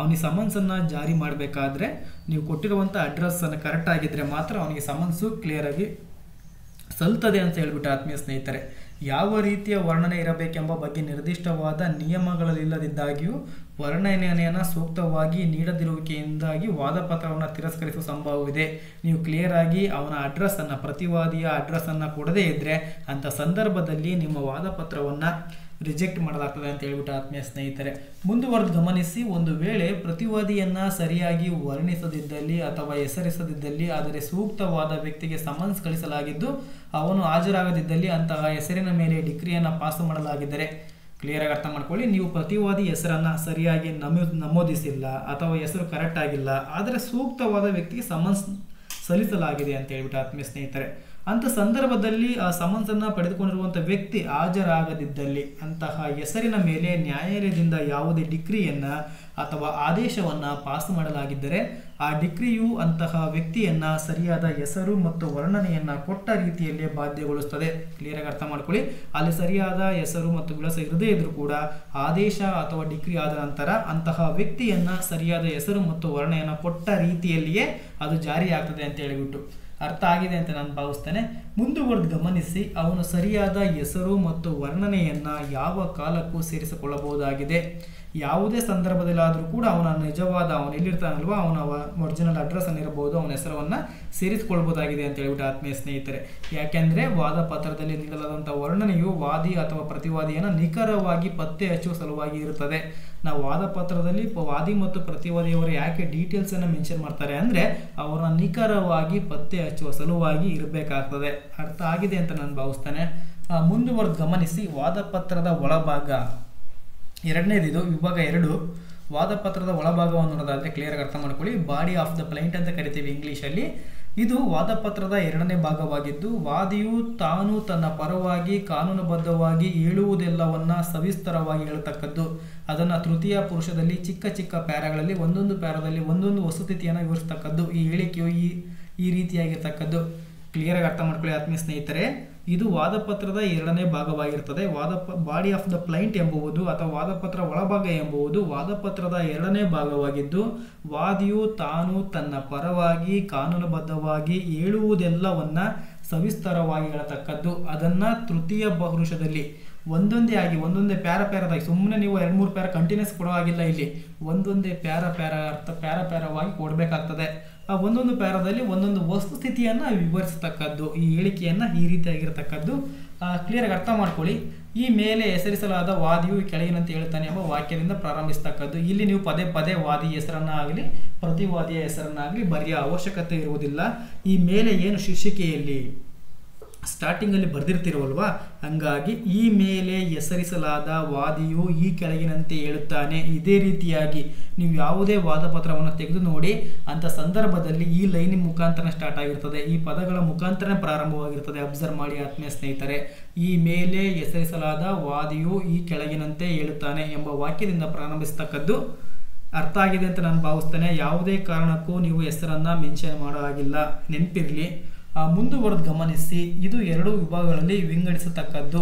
ಅವನಿಗೆ ಸಮನ್ಸನ್ನು ಜಾರಿ ಮಾಡಬೇಕಾದ್ರೆ ನೀವು ಕೊಟ್ಟಿರುವಂಥ ಅಡ್ರೆಸ್ಸನ್ನು ಕರೆಕ್ಟ್ ಆಗಿದ್ದರೆ ಮಾತ್ರ ಅವನಿಗೆ ಸಮನ್ಸು ಕ್ಲಿಯರಾಗಿ ಸಲ್ತದೆ ಅಂತ ಹೇಳ್ಬಿಟ್ಟು ಆತ್ಮೀಯ ಸ್ನೇಹಿತರೆ. ಯಾವ ರೀತಿಯ ವರ್ಣನೆ ಇರಬೇಕೆಂಬ ಬಗ್ಗೆ ನಿರ್ದಿಷ್ಟವಾದ ನಿಯಮಗಳಿಲ್ಲದಿದ್ದಾಗಿಯೂ ವರ್ಣನೆಯನ್ನು ಸೂಕ್ತವಾಗಿ ನೀಡದಿರುವಿಕೆಯಿಂದಾಗಿ ವಾದಪತ್ರವನ್ನು ತಿರಸ್ಕರಿಸುವ ಸಂಭವವಿದೆ. ನೀವು ಕ್ಲಿಯರಾಗಿ ಅವನ ಅಡ್ರೆಸ್ಸನ್ನು, ಪ್ರತಿವಾದಿಯ ಅಡ್ರೆಸ್ಸನ್ನು ಕೊಡದೇ ಇದ್ದರೆ ಅಂಥ ಸಂದರ್ಭದಲ್ಲಿ ನಿಮ್ಮ ವಾದಪತ್ರವನ್ನು ರಿಜೆಕ್ಟ್ ಮಾಡಲಾಗ್ತದೆ ಅಂತ ಹೇಳ್ಬಿಟ್ಟು ಆತ್ಮೀಯ ಸ್ನೇಹಿತರೆ. ಮುಂದುವರೆದು ಗಮನಿಸಿ, ಒಂದು ವೇಳೆ ಪ್ರತಿವಾದಿಯನ್ನು ಸರಿಯಾಗಿ ವರ್ಣಿಸದಿದ್ದಲ್ಲಿ ಅಥವಾ ಹೆಸರಿಸದಿದ್ದಲ್ಲಿ, ಆದರೆ ಸೂಕ್ತವಾದ ವ್ಯಕ್ತಿಗೆ ಸಮನ್ಸ್ ಕಳಿಸಲಾಗಿದ್ದು ಅವನು ಹಾಜರಾಗದಿದ್ದಲ್ಲಿ ಅಂತಹ ಹೆಸರಿನ ಮೇಲೆ ಡಿಗ್ರಿಯನ್ನು ಪಾಸ್ ಮಾಡಲಾಗಿದ್ದರೆ, ಕ್ಲಿಯರಾಗಿ ಅರ್ಥ ಮಾಡ್ಕೊಳ್ಳಿ, ನೀವು ಪ್ರತಿವಾದಿ ಹೆಸರನ್ನು ಸರಿಯಾಗಿ ನಮೂದಿಸಿಲ್ಲ ಅಥವಾ ಹೆಸರು ಕರೆಕ್ಟ್ ಆಗಿಲ್ಲ, ಆದರೆ ಸೂಕ್ತವಾದ ವ್ಯಕ್ತಿಗೆ ಸಮನ್ಸ್ ಸಲ್ಲಿಸಲಾಗಿದೆ ಅಂತ ಹೇಳ್ಬಿಟ್ಟು ಆತ್ಮೀಯ ಸ್ನೇಹಿತರೆ, ಅಂಥ ಸಂದರ್ಭದಲ್ಲಿ ಆ ಸಮನ್ಸನ್ನು ಪಡೆದುಕೊಂಡಿರುವಂಥ ವ್ಯಕ್ತಿ ಹಾಜರಾಗದಿದ್ದಲ್ಲಿ ಅಂತಹ ಹೆಸರಿನ ಮೇಲೆ ನ್ಯಾಯಾಲಯದಿಂದ ಯಾವುದೇ ಡಿಗ್ರಿಯನ್ನು ಅಥವಾ ಆದೇಶವನ್ನು ಪಾಸ್ ಮಾಡಲಾಗಿದ್ದರೆ ಆ ಡಿಗ್ರಿಯು ಅಂತಹ ವ್ಯಕ್ತಿಯನ್ನು ಸರಿಯಾದ ಹೆಸರು ಮತ್ತು ವರ್ಣನೆಯನ್ನು ಕೊಟ್ಟ ರೀತಿಯಲ್ಲೇ ಬಾಧ್ಯಗೊಳಿಸುತ್ತದೆ. ಕ್ಲಿಯರಾಗಿ ಅರ್ಥ ಮಾಡ್ಕೊಳ್ಳಿ. ಅಲ್ಲಿ ಸರಿಯಾದ ಹೆಸರು ಮತ್ತು ವಿಳಾಸ ಇರದೇ ಇದ್ರೂ ಕೂಡ ಆದೇಶ ಅಥವಾ ಡಿಗ್ರಿ ಆದ ನಂತರ ಅಂತಹ ವ್ಯಕ್ತಿಯನ್ನು ಸರಿಯಾದ ಹೆಸರು ಮತ್ತು ವರ್ಣನೆಯನ್ನು ಕೊಟ್ಟ ರೀತಿಯಲ್ಲಿಯೇ ಅದು ಜಾರಿಯಾಗ್ತದೆ ಅಂತ ಹೇಳಿಬಿಟ್ಟು ಅರ್ಥ ಆಗಿದೆ ಅಂತ ನಾನು ಭಾವಿಸ್ತೇನೆ. ಮುಂದುವರೆದು ಗಮನಿಸಿ, ಅವನು ಸರಿಯಾದ ಹೆಸರು ಮತ್ತು ವರ್ಣನೆಯನ್ನು ಯಾವ ಕಾಲಕ್ಕೂ ಸೇರಿಸಿಕೊಳ್ಳಬಹುದಾಗಿದೆ. ಯಾವುದೇ ಸಂದರ್ಭದಲ್ಲಾದರೂ ಕೂಡ ಅವನ ನಿಜವಾದ ಅವನು ಎಲ್ಲಿರ್ತಾನಲ್ವ ಅವನ ಒರಿಜಿನಲ್ ಅಡ್ರೆಸ್ ಅನ್ನಿರಬಹುದು, ಅವನ ಹೆಸರನ್ನು ಸೇರಿಸಿಕೊಳ್ಬೋದಾಗಿದೆ ಅಂತ ಹೇಳ್ಬಿಟ್ಟು ಆತ್ಮೀಯ ಸ್ನೇಹಿತರೆ. ಯಾಕೆಂದರೆ ವಾದ ಪತ್ರದಲ್ಲಿ ನೀಡಲಾದಂಥ ವರ್ಣನೆಯು ವಾದಿ ಅಥವಾ ಪ್ರತಿವಾದಿಯನ್ನು ನಿಖರವಾಗಿ ಪತ್ತೆ ಹಚ್ಚುವ ಸಲುವಾಗಿ ಇರುತ್ತದೆ. ನಾವು ವಾದ ಪತ್ರದಲ್ಲಿ ವಾದಿ ಮತ್ತು ಪ್ರತಿವಾದಿಯವರು ಯಾಕೆ ಡೀಟೇಲ್ಸನ್ನು ಮೆನ್ಷನ್ ಮಾಡ್ತಾರೆ ಅಂದರೆ ಅವರನ್ನು ನಿಖರವಾಗಿ ಪತ್ತೆ ಹಚ್ಚುವ ಸಲುವಾಗಿ ಇರಬೇಕಾಗ್ತದೆ. ಅರ್ಥ ಆಗಿದೆ ಅಂತ ನಾನು ಭಾವಿಸ್ತೇನೆ. ಮುಂದುವರೆದು ಗಮನಿಸಿ, ವಾದಪತ್ರದ ಒಳಭಾಗ ಎರಡನೇದಿದು ವಿಭಾಗ 2. ವಾದಪತ್ರದ ಒಳಭಾಗವನ್ನು ನೋಡೋದಾದರೆ ಕ್ಲಿಯರಾಗಿ ಅರ್ಥ ಮಾಡ್ಕೊಳ್ಳಿ. ಬಾಡಿ ಆಫ್ ದ ಪ್ಲೈಂಟ್ ಅಂತ ಕರಿತೀವಿ ಇಂಗ್ಲೀಷಲ್ಲಿ. ಇದು ವಾದಪತ್ರದ 2ನೇ ಭಾಗವಾಗಿದ್ದು, ವಾದಿಯು ತಾನು ತನ್ನ ಪರವಾಗಿ ಕಾನೂನುಬದ್ಧವಾಗಿ ಹೇಳುವುದೆಲ್ಲವನ್ನ ಸವಿಸ್ತರವಾಗಿ ಹೇಳತಕ್ಕದ್ದು. ಅದನ್ನು ತೃತೀಯ ಪುರುಷದಲ್ಲಿ ಚಿಕ್ಕ ಚಿಕ್ಕ ಪ್ಯಾರಾಗಳಲ್ಲಿ ಒಂದೊಂದು ಪ್ಯಾರಾದಲ್ಲಿ ಒಂದೊಂದು ವಸ್ತುಸ್ಥಿತಿಯನ್ನು ವಿವರಿಸ್ತಕ್ಕದ್ದು. ಈ ಹೇಳಿಕೆಯು ಈ ರೀತಿಯಾಗಿರ್ತಕ್ಕದ್ದು. ಕ್ಲಿಯರಾಗಿ ಅರ್ಥ ಮಾಡ್ಕೊಳ್ಳಿ ಆತ್ಮೀಯ ಸ್ನೇಹಿತರೆ. ಇದು ವಾದಪತ್ರದ 2ನೇ ಭಾಗವಾಗಿರ್ತದೆ. ಬಾಡಿ ಆಫ್ ದ ಪ್ಲೈಂಟ್ ಎಂಬುವುದು ಅಥವಾ ವಾದಪತ್ರ ಒಳಭಾಗ ಎಂಬುದು ವಾದಪತ್ರದ 2ನೇ ಭಾಗವಾಗಿದ್ದು, ವಾದಿಯು ತಾನು ತನ್ನ ಪರವಾಗಿ ಕಾನೂನುಬದ್ಧವಾಗಿ ಹೇಳುವುದೆಲ್ಲವನ್ನ ಸವಿಸ್ತರವಾಗಿ ಹೇಳತಕ್ಕದ್ದು. ಅದನ್ನು ತೃತೀಯ ಪುರುಷದಲ್ಲಿ ಒಂದೊಂದೇ ಪ್ಯಾರದಾಗಿ ಸುಮ್ಮನೆ ನೀವು 2-3 ಪ್ಯಾರ ಕಂಟಿನ್ಯೂಸ್ ಕೊಡೋ ಆಗಿಲ್ಲ. ಇಲ್ಲಿ ಒಂದೊಂದೇ ಪ್ಯಾರವಾಗಿ ಕೊಡಬೇಕಾಗ್ತದೆ. ಆ ಒಂದೊಂದು ಪ್ಯಾರದಲ್ಲಿ ಒಂದೊಂದು ವಸ್ತುಸ್ಥಿತಿಯನ್ನು ವಿವರಿಸತಕ್ಕದ್ದು. ಈ ಹೇಳಿಕೆಯನ್ನು ಈ ರೀತಿಯಾಗಿರ್ತಕ್ಕದ್ದು. ಕ್ಲಿಯರಾಗಿ ಅರ್ಥ ಮಾಡ್ಕೊಳ್ಳಿ. ಈ ಮೇಲೆ ಹೆಸರಿಸಲಾದ ವಾದಿಯು ಕೆಳಗಿನಂತೆ ಹೇಳ್ತಾನೆ ಎಂಬ ವಾಕ್ಯದಿಂದ ಪ್ರಾರಂಭಿಸ್ತಕ್ಕದ್ದು. ಇಲ್ಲಿ ನೀವು ಪದೇ ಪದೇ ವಾದಿ ಹೆಸರನ್ನಾಗಲಿ ಪ್ರತಿವಾದಿಯ ಹೆಸರನ್ನಾಗಲಿ ಬರೆಯೋ ಅವಶ್ಯಕತೆ ಇರುವುದಿಲ್ಲ. ಈ ಮೇಲೆ ಏನು ಶೀರ್ಷಿಕೆಯಲ್ಲಿ ಸ್ಟಾರ್ಟಿಂಗಲ್ಲಿ ಬರೆದಿರ್ತಿರುವಲ್ವಾ, ಹಂಗಾಗಿ ಈ ಮೇಲೆ ಹೆಸರಿಸಲಾದ ವಾದಿಯು ಈ ಕೆಳಗಿನಂತೆ ಹೇಳುತ್ತಾನೆ. ಇದೇ ರೀತಿಯಾಗಿ ನೀವು ಯಾವುದೇ ವಾದಪತ್ರವನ್ನು ತೆಗೆದು ನೋಡಿ, ಅಂಥ ಸಂದರ್ಭದಲ್ಲಿ ಈ ಲೈನಿನ ಮುಖಾಂತರ ಸ್ಟಾರ್ಟ್ ಆಗಿರ್ತದೆ, ಈ ಪದಗಳ ಮುಖಾಂತರ ಪ್ರಾರಂಭವಾಗಿರ್ತದೆ. ಅಬ್ಸರ್ವ್ ಮಾಡಿ ಆತ್ಮೀಯ ಸ್ನೇಹಿತರೆ. ಈ ಮೇಲೆ ಹೆಸರಿಸಲಾದ ವಾದಿಯು ಈ ಕೆಳಗಿನಂತೆ ಹೇಳುತ್ತಾನೆ ಎಂಬ ವಾಕ್ಯದಿಂದ ಪ್ರಾರಂಭಿಸ್ತಕ್ಕದ್ದು. ಅರ್ಥ ಆಗಿದೆ ಅಂತ ನಾನು ಭಾವಿಸ್ತೇನೆ. ಯಾವುದೇ ಕಾರಣಕ್ಕೂ ನೀವು ಹೆಸರನ್ನು ಮೆನ್ಷನ್ ಮಾಡೋ ಹಾಗಿಲ್ಲ, ನೆನಪಿರಲಿ. ಮುಂದುವರೆದು ಗಮನಿಸಿ, ಇದು 2 ವಿಭಾಗಗಳಲ್ಲಿ ವಿಂಗಡಿಸತಕ್ಕದ್ದು.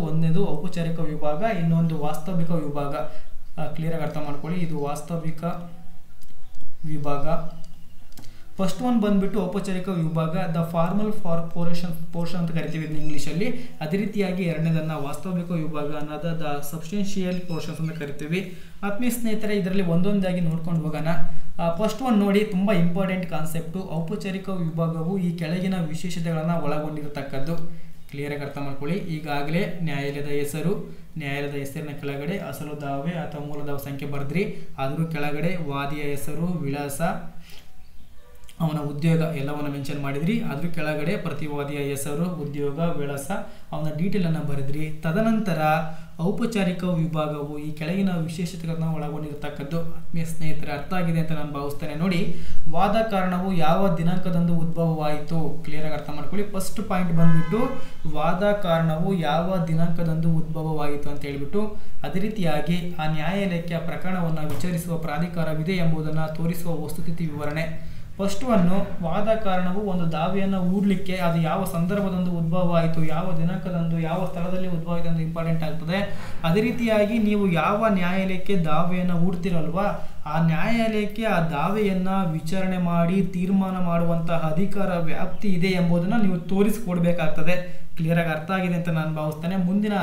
ಒಂದನೇದು ಔಪಚಾರಿಕ ವಿಭಾಗ, ಇನ್ನೊಂದು ವಾಸ್ತವಿಕ ವಿಭಾಗ. ಕ್ಲಿಯರಾಗಿ ಅರ್ಥ ಮಾಡ್ಕೊಳ್ಳಿ. ಇದು ವಾಸ್ತವಿಕ ವಿಭಾಗ. ಫಸ್ಟ್ ಒನ್ ಬಂದ್ಬಿಟ್ಟು ಔಪಚಾರಿಕ ವಿಭಾಗ, ದ ಫಾರ್ಮಲ್ ಪೋರ್ಷನ್ ಅಂತ ಕರಿತೀವಿ ಇಂಗ್ಲೀಷಲ್ಲಿ. ಅದೇ ರೀತಿಯಾಗಿ ಎರಡನೇದನ್ನು ವಾಸ್ತವಿಕ ವಿಭಾಗ ಅನ್ನೋದು ದ ಸಬ್ಸ್ಟೆನ್ಷಿಯಲ್ ಪೋರ್ಷನ್ಸ್ ಅಂತ ಕರಿತೀವಿ. ಆತ್ಮೀಯ ಸ್ನೇಹಿತರೆ, ಇದರಲ್ಲಿ ಒಂದೊಂದಾಗಿ ನೋಡ್ಕೊಂಡು ಹೋಗೋಣ. ಫಸ್ಟ್ ಒನ್ ನೋಡಿ, ತುಂಬ ಇಂಪಾರ್ಟೆಂಟ್ ಕಾನ್ಸೆಪ್ಟು. ಔಪಚಾರಿಕ ವಿಭಾಗವು ಈ ಕೆಳಗಿನ ವಿಶೇಷತೆಗಳನ್ನು ಒಳಗೊಂಡಿರತಕ್ಕದ್ದು. ಕ್ಲಿಯರಾಗಿ ಅರ್ಥ ಮಾಡ್ಕೊಳ್ಳಿ. ಈಗಾಗಲೇ ನ್ಯಾಯಾಲಯದ ಹೆಸರಿನ ಕೆಳಗಡೆ ಅಸಲು ದಾವೆ ಅಥವಾ ಮೂಲ ದಾವೆ ಸಂಖ್ಯೆ ಬರೆದ್ರಿ. ಅದ್ರ ಕೆಳಗಡೆ ವಾದಿಯ ಹೆಸರು, ವಿಳಾಸ, ಅವನ ಉದ್ಯೋಗ ಎಲ್ಲವನ್ನು ಮೆನ್ಷನ್ ಮಾಡಿದ್ರಿ. ಅದ್ರ ಕೆಳಗಡೆ ಪ್ರತಿವಾದಿಯ ಹೆಸರು, ಉದ್ಯೋಗ, ವಿಳಾಸ, ಅವನ ಡೀಟೇಲನ್ನು ಬರೆದ್ರಿ. ತದನಂತರ ಔಪಚಾರಿಕ ವಿಭಾಗವು ಈ ಕೆಳಗಿನ ವಿಶೇಷತೆಗಳನ್ನು ಒಳಗೊಂಡಿರತಕ್ಕದ್ದು. ಆತ್ಮೀಯ ಸ್ನೇಹಿತರೆ, ಅರ್ಥ ಆಗಿದೆ ಅಂತ ನಾನು ಭಾವಿಸ್ತೇನೆ. ನೋಡಿ, ವಾದ ಕಾರಣವು ಯಾವ ದಿನಾಂಕದಂದು ಉದ್ಭವವಾಯಿತು. ಕ್ಲಿಯರಾಗಿ ಅರ್ಥ ಮಾಡ್ಕೊಳ್ಳಿ. ಫಸ್ಟ್ ಪಾಯಿಂಟ್ ಬಂದ್ಬಿಟ್ಟು ವಾದ ಕಾರಣವು ಯಾವ ದಿನಾಂಕದಂದು ಉದ್ಭವವಾಯಿತು ಅಂತ ಹೇಳ್ಬಿಟ್ಟು, ಅದೇ ರೀತಿಯಾಗಿ ಆ ನ್ಯಾಯಾಲಯಕ್ಕೆ ಆ ಪ್ರಕರಣವನ್ನು ವಿಚಾರಿಸುವ ಪ್ರಾಧಿಕಾರವಿದೆ ಎಂಬುದನ್ನು ತೋರಿಸುವ ವಸ್ತುಸ್ಥಿತಿ ವಿವರಣೆ. ಫಸ್ಟ್ ಒನ್ನು, ವಾದ ಕಾರಣವು ಒಂದು ದಾವೆಯನ್ನು ಹೂಡಲಿಕ್ಕೆ ಅದು ಯಾವ ಸಂದರ್ಭದಂದು ಉದ್ಭವ ಆಯಿತು, ಯಾವ ದಿನಾಂಕದಂದು, ಯಾವ ಸ್ಥಳದಲ್ಲಿ ಉದ್ಭವ ಆಯಿತು ಅಂತ ಇಂಪಾರ್ಟೆಂಟ್ ಆಗ್ತದೆ. ಅದೇ ರೀತಿಯಾಗಿ ನೀವು ಯಾವ ನ್ಯಾಯಾಲಯಕ್ಕೆ ದಾವೆಯನ್ನು ಹೂಡ್ತಿರಲ್ವಾ, ಆ ನ್ಯಾಯಾಲಯಕ್ಕೆ ಆ ದಾವೆಯನ್ನು ವಿಚಾರಣೆ ಮಾಡಿ ತೀರ್ಮಾನ ಮಾಡುವಂತಹ ಅಧಿಕಾರ ವ್ಯಾಪ್ತಿ ಇದೆ ಎಂಬುದನ್ನು ನೀವು ತೋರಿಸಿಕೊಡ್ಬೇಕಾಗ್ತದೆ. ಕ್ಲಿಯರಾಗಿ ಅರ್ಥ ಆಗಿದೆ ಅಂತ ನಾನು ಭಾವಿಸ್ತೇನೆ. ಮುಂದಿನ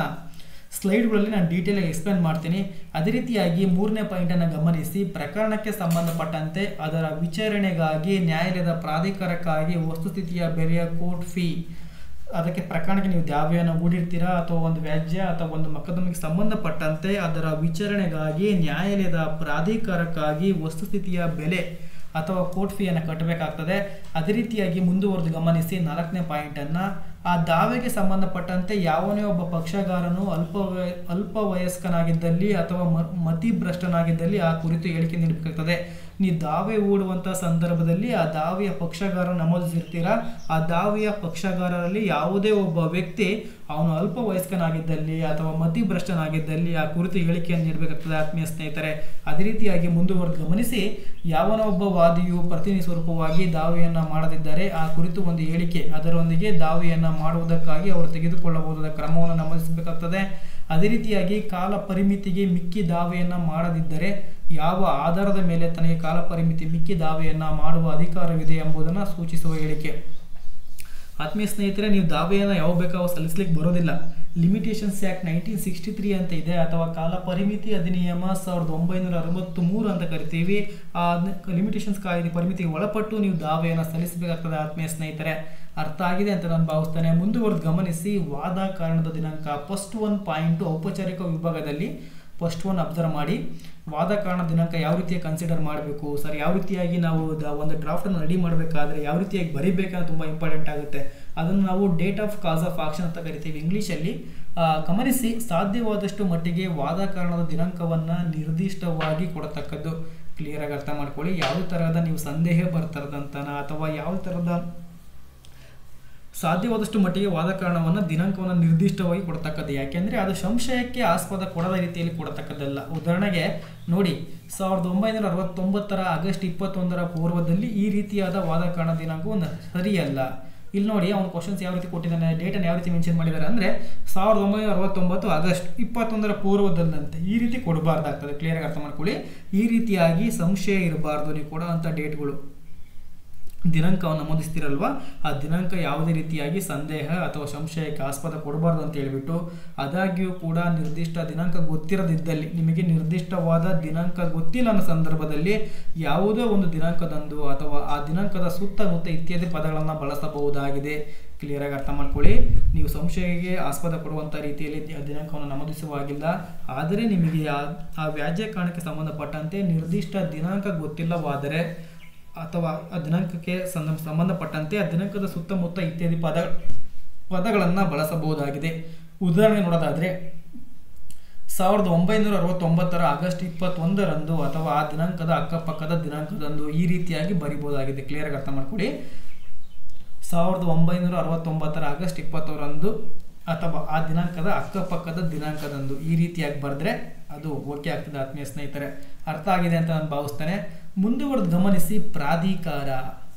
ಸ್ಲೈಡ್ಗಳಲ್ಲಿ ನಾನು ಡೀಟೇಲಾಗಿ ಎಕ್ಸ್ಪ್ಲೇನ್ ಮಾಡ್ತೀನಿ. ಅದೇ ರೀತಿಯಾಗಿ 3ನೇ ಪಾಯಿಂಟನ್ನು ಗಮನಿಸಿ, ಪ್ರಕರಣಕ್ಕೆ ಸಂಬಂಧಪಟ್ಟಂತೆ ಅದರ ವಿಚಾರಣೆಗಾಗಿ ನ್ಯಾಯಾಲಯದ ಪ್ರಾಧಿಕಾರಕ್ಕಾಗಿ ವಸ್ತುಸ್ಥಿತಿಯ ಬೆಲೆಯ ಕೋರ್ಟ್ ಫೀ. ಅದಕ್ಕೆ ಪ್ರಕರಣಕ್ಕೆ ನೀವು ದಾವೆಯನ್ನು ಹೂಡಿರ್ತೀರಾ ಅಥವಾ ಒಂದು ವ್ಯಾಜ್ಯ ಅಥವಾ ಒಂದು ಮೊಕದ್ದಮೆಗೆ ಸಂಬಂಧಪಟ್ಟಂತೆ ಅದರ ವಿಚಾರಣೆಗಾಗಿ ನ್ಯಾಯಾಲಯದ ಪ್ರಾಧಿಕಾರಕ್ಕಾಗಿ ವಸ್ತುಸ್ಥಿತಿಯ ಬೆಲೆ ಅಥವಾ ಕೋರ್ಟ್ ಫೀಯನ್ನು ಕಟ್ಟಬೇಕಾಗ್ತದೆ. ಅದೇ ರೀತಿಯಾಗಿ ಮುಂದುವರೆದು ಗಮನಿಸಿ 4ನೇ ಪಾಯಿಂಟನ್ನು, ಆ ದಾವೆಗೆ ಸಂಬಂಧಪಟ್ಟಂತೆ ಯಾವನೇ ಒಬ್ಬ ಪಕ್ಷಗಾರನು ಅಲ್ಪ ವಯಸ್ಕನಾಗಿದ್ದಲ್ಲಿ ಅಥವಾ ಮತಿಭ್ರಷ್ಟನಾಗಿದ್ದಲ್ಲಿ ಆ ಕುರಿತು ಹೇಳಿಕೆ ನೀಡಬೇಕಾಗ್ತದೆ. ನೀವು ದಾವೆ ಹೂಡುವಂಥ ಸಂದರ್ಭದಲ್ಲಿ ಆ ದಾವೆಯ ಪಕ್ಷಗಾರ ನಮೂದಿಸಿರ್ತೀರಾ. ಆ ದಾವೆಯ ಪಕ್ಷಗಾರರಲ್ಲಿ ಯಾವುದೇ ಒಬ್ಬ ವ್ಯಕ್ತಿ ಅವನು ಅಲ್ಪ ವಯಸ್ಕನಾಗಿದ್ದಲ್ಲಿ ಅಥವಾ ಮತಿಭ್ರಷ್ಟನಾಗಿದ್ದಲ್ಲಿ ಆ ಕುರಿತು ಹೇಳಿಕೆಯನ್ನು ನೀಡಬೇಕಾಗ್ತದೆ. ಆತ್ಮೀಯ ಸ್ನೇಹಿತರೆ, ಅದೇ ರೀತಿಯಾಗಿ ಮುಂದುವರೆದು ಗಮನಿಸಿ, ಯಾವನ ಒಬ್ಬ ವಾದಿಯು ಪ್ರತಿನಿಧಿ ಸ್ವರೂಪವಾಗಿ ದಾವೆಯನ್ನು ಮಾಡದಿದ್ದರೆ ಆ ಕುರಿತು ಒಂದು ಹೇಳಿಕೆ, ಅದರೊಂದಿಗೆ ದಾವೆಯನ್ನು ಮಾಡುವುದಕ್ಕಾಗಿ ಅವರು ತೆಗೆದುಕೊಳ್ಳಬಹುದಾದ ಕ್ರಮವನ್ನು ನಮೂದಿಸಬೇಕಾಗ್ತದೆ. ಅದೇ ರೀತಿಯಾಗಿ ಕಾಲ ಪರಿಮಿತಿಗೆ ಮಿಕ್ಕಿ ದಾವೆಯನ್ನು ಮಾಡದಿದ್ದರೆ ಯಾವ ಆಧಾರದ ಮೇಲೆ ತನಗೆ ಕಾಲ ಪರಿಮಿತಿ ಮಿಕ್ಕಿ ದಾವೆಯನ್ನು ಮಾಡುವ ಅಧಿಕಾರವಿದೆ ಎಂಬುದನ್ನು ಸೂಚಿಸುವ ಹೇಳಿಕೆ. ಆತ್ಮೀಯ ಸ್ನೇಹಿತರೆ, ನೀವು ದಾವೆಯನ್ನು ಯಾವ ಬೇಕಾದ್ರೂ ಸಲ್ಲಿಸಲಿಕ್ಕೆ ಬರೋದಿಲ್ಲ. ಲಿಮಿಟೇಷನ್ಸ್ ಆ್ಯಕ್ಟ್ 1963 ಅಂತ ಇದೆ, ಅಥವಾ ಕಾಲ ಪರಿಮಿತಿ ಅಧಿನಿಯಮ 1963 ಅಂತ ಕರಿತೀವಿ. ಆ ಲಿಮಿಟೇಷನ್ಸ್ ಕಾಯ್ದೆ ಪರಿಮಿತಿಗೆ ಒಳಪಟ್ಟು ನೀವು ದಾವೆಯನ್ನು ಸಲ್ಲಿಸಬೇಕಾಗ್ತದೆ ಆತ್ಮೀಯ ಸ್ನೇಹಿತರೆ. ಅರ್ಥ ಆಗಿದೆ ಅಂತ ನಾನು ಭಾವಿಸ್ತೇನೆ. ಮುಂದುವರೆದು ಗಮನಿಸಿ, ವಾದ ಕಾರಣದ ದಿನಾಂಕ ಫಸ್ಟ್ 1 ಪಾಯಿಂಟು ಔಪಚಾರಿಕ ವಿಭಾಗದಲ್ಲಿ ಫಸ್ಟ್ 1 ಅಬ್ಸರ್ವ್ ಮಾಡಿ. ವಾದ ಕಾರಣ ದಿನಾಂಕ ಯಾವ ರೀತಿಯಾಗಿ ಕನ್ಸಿಡರ್ ಮಾಡಬೇಕು ಸರ್, ಯಾವ ರೀತಿಯಾಗಿ ನಾವು ಒಂದು ಡ್ರಾಫ್ಟನ್ನು ರೆಡಿ ಮಾಡಬೇಕಾದ್ರೆ ಯಾವ ರೀತಿಯಾಗಿ ಬರೀಬೇಕಂತ ತುಂಬ ಇಂಪಾರ್ಟೆಂಟ್ ಆಗುತ್ತೆ. ಅದನ್ನು ನಾವು date of cause of action ಅಂತ ಕರಿತೀವಿ ಇಂಗ್ಲೀಷಲ್ಲಿ. ಗಮನಿಸಿ, ಸಾಧ್ಯವಾದಷ್ಟು ಮಟ್ಟಿಗೆ ವಾದ ಕಾರಣದ ದಿನಾಂಕವನ್ನು ನಿರ್ದಿಷ್ಟವಾಗಿ ಕೊಡತಕ್ಕದ್ದು. ಕ್ಲಿಯರಾಗಿ ಅರ್ಥ ಮಾಡ್ಕೊಳ್ಳಿ. ಯಾವುದೇ ಥರದ ನೀವು ಸಂದೇಹ ಬರ್ತಾರದಂತನ ಅಥವಾ ಯಾವ ಥರದ ಸಾಧ್ಯವಾದಷ್ಟು ಮಟ್ಟಿಗೆ ವಾದ ಕಾರಣವನ್ನು ದಿನಾಂಕವನ್ನು ನಿರ್ದಿಷ್ಟವಾಗಿ ಕೊಡ್ತಕ್ಕದ್ದು. ಯಾಕೆಂದರೆ ಅದು ಸಂಶಯಕ್ಕೆ ಆಸ್ಪದ ಕೊಡದ ರೀತಿಯಲ್ಲಿ ಕೊಡತಕ್ಕದ್ದಲ್ಲ. ಉದಾಹರಣೆಗೆ ನೋಡಿ, 1969 ಆಗಸ್ಟ್ 21 ಪೂರ್ವದಲ್ಲಿ ಈ ರೀತಿಯಾದ ವಾದ ಕಾರಣ ದಿನಾಂಕವು ಸರಿಯಲ್ಲ. ಇಲ್ಲಿ ನೋಡಿ, ಅವನು ಕ್ವಶನ್ಸ್ ಯಾವ ರೀತಿ ಕೊಟ್ಟಿದ್ದಾನೆ, ಡೇಟನ್ನು ಯಾವ ರೀತಿ ಮೆನ್ಷನ್ ಮಾಡಿದ್ದಾರೆ ಅಂದರೆ 1969 ಆಗಸ್ಟ್ 21 ಪೂರ್ವದಲ್ಲಂತೆ. ಈ ರೀತಿ ಕೊಡಬಾರ್ದಾಗ್ತದೆ. ಕ್ಲಿಯರಾಗಿ ಅರ್ಥ ಮಾಡ್ಕೊಳ್ಳಿ. ಈ ರೀತಿಯಾಗಿ ಸಂಶಯ ಇರಬಾರ್ದು. ನೀವು ಕೊಡೋವಂಥ ಡೇಟ್ಗಳು ದಿನಾಂಕವನ್ನು ನಮೂದಿಸ್ತಿರಲ್ವ, ಆ ದಿನಾಂಕ ಯಾವುದೇ ರೀತಿಯಾಗಿ ಸಂದೇಹ ಅಥವಾ ಸಂಶಯಕ್ಕೆ ಆಸ್ಪದ ಕೊಡಬಾರ್ದು ಅಂತ ಹೇಳಿಬಿಟ್ಟು, ಆದಾಗ್ಯೂ ಕೂಡ ನಿರ್ದಿಷ್ಟ ದಿನಾಂಕ ಗೊತ್ತಿರದಿದ್ದಲ್ಲಿ, ನಿಮಗೆ ನಿರ್ದಿಷ್ಟವಾದ ದಿನಾಂಕ ಗೊತ್ತಿಲ್ಲ ಅನ್ನೋ ಸಂದರ್ಭದಲ್ಲಿ ಯಾವುದೋ ಒಂದು ದಿನಾಂಕದಂದು ಅಥವಾ ಆ ದಿನಾಂಕದ ಸುತ್ತಮುತ್ತ ಇತ್ಯಾದಿ ಪದಗಳನ್ನು ಬಳಸಬಹುದಾಗಿದೆ. ಕ್ಲಿಯರಾಗಿ ಅರ್ಥ ಮಾಡ್ಕೊಳ್ಳಿ. ನೀವು ಸಂಶಯಕ್ಕೆ ಆಸ್ಪದ ಕೊಡುವಂಥ ರೀತಿಯಲ್ಲಿ ದಿನಾಂಕವನ್ನು ನಮೂದಿಸುವಾಗಿಲ್ಲ. ಆದರೆ ನಿಮಗೆ ಆ ವ್ಯಾಜ್ಯ ಕಾರಣಕ್ಕೆ ಸಂಬಂಧಪಟ್ಟಂತೆ ನಿರ್ದಿಷ್ಟ ದಿನಾಂಕ ಗೊತ್ತಿಲ್ಲವಾದರೆ ಅಥವಾ ಆ ದಿನಾಂಕಕ್ಕೆ ಸಂಬಂಧಪಟ್ಟಂತೆ ಆ ದಿನಾಂಕದ ಸುತ್ತಮುತ್ತ ಇತ್ಯಾದಿ ಪದಗಳನ್ನು ಬಳಸಬಹುದಾಗಿದೆ. ಉದಾಹರಣೆ ನೋಡೋದಾದರೆ 1969 ಆಗಸ್ಟ್ 21 ಅಥವಾ ಆ ದಿನಾಂಕದ ಅಕ್ಕಪಕ್ಕದ ದಿನಾಂಕದಂದು ಈ ರೀತಿಯಾಗಿ ಬರಿಬಹುದಾಗಿದೆ. ಕ್ಲಿಯರಾಗಿ ಅರ್ಥ ಮಾಡ್ಕೊಳ್ಳಿ. 1969 ಆಗಸ್ಟ್ 21 ಅಥವಾ ಆ ದಿನಾಂಕದ ಅಕ್ಕಪಕ್ಕದ ದಿನಾಂಕದಂದು ಈ ರೀತಿಯಾಗಿ ಬರೆದ್ರೆ ಅದು ಓಕೆ ಆಗ್ತದೆ ಆತ್ಮೀಯ ಸ್ನೇಹಿತರೆ. ಅರ್ಥ ಆಗಿದೆ ಅಂತ ನಾನು ಭಾವಿಸ್ತೇನೆ. ಮುಂದುವರೆದು ಗಮನಿಸಿ, ಪ್ರಾಧಿಕಾರ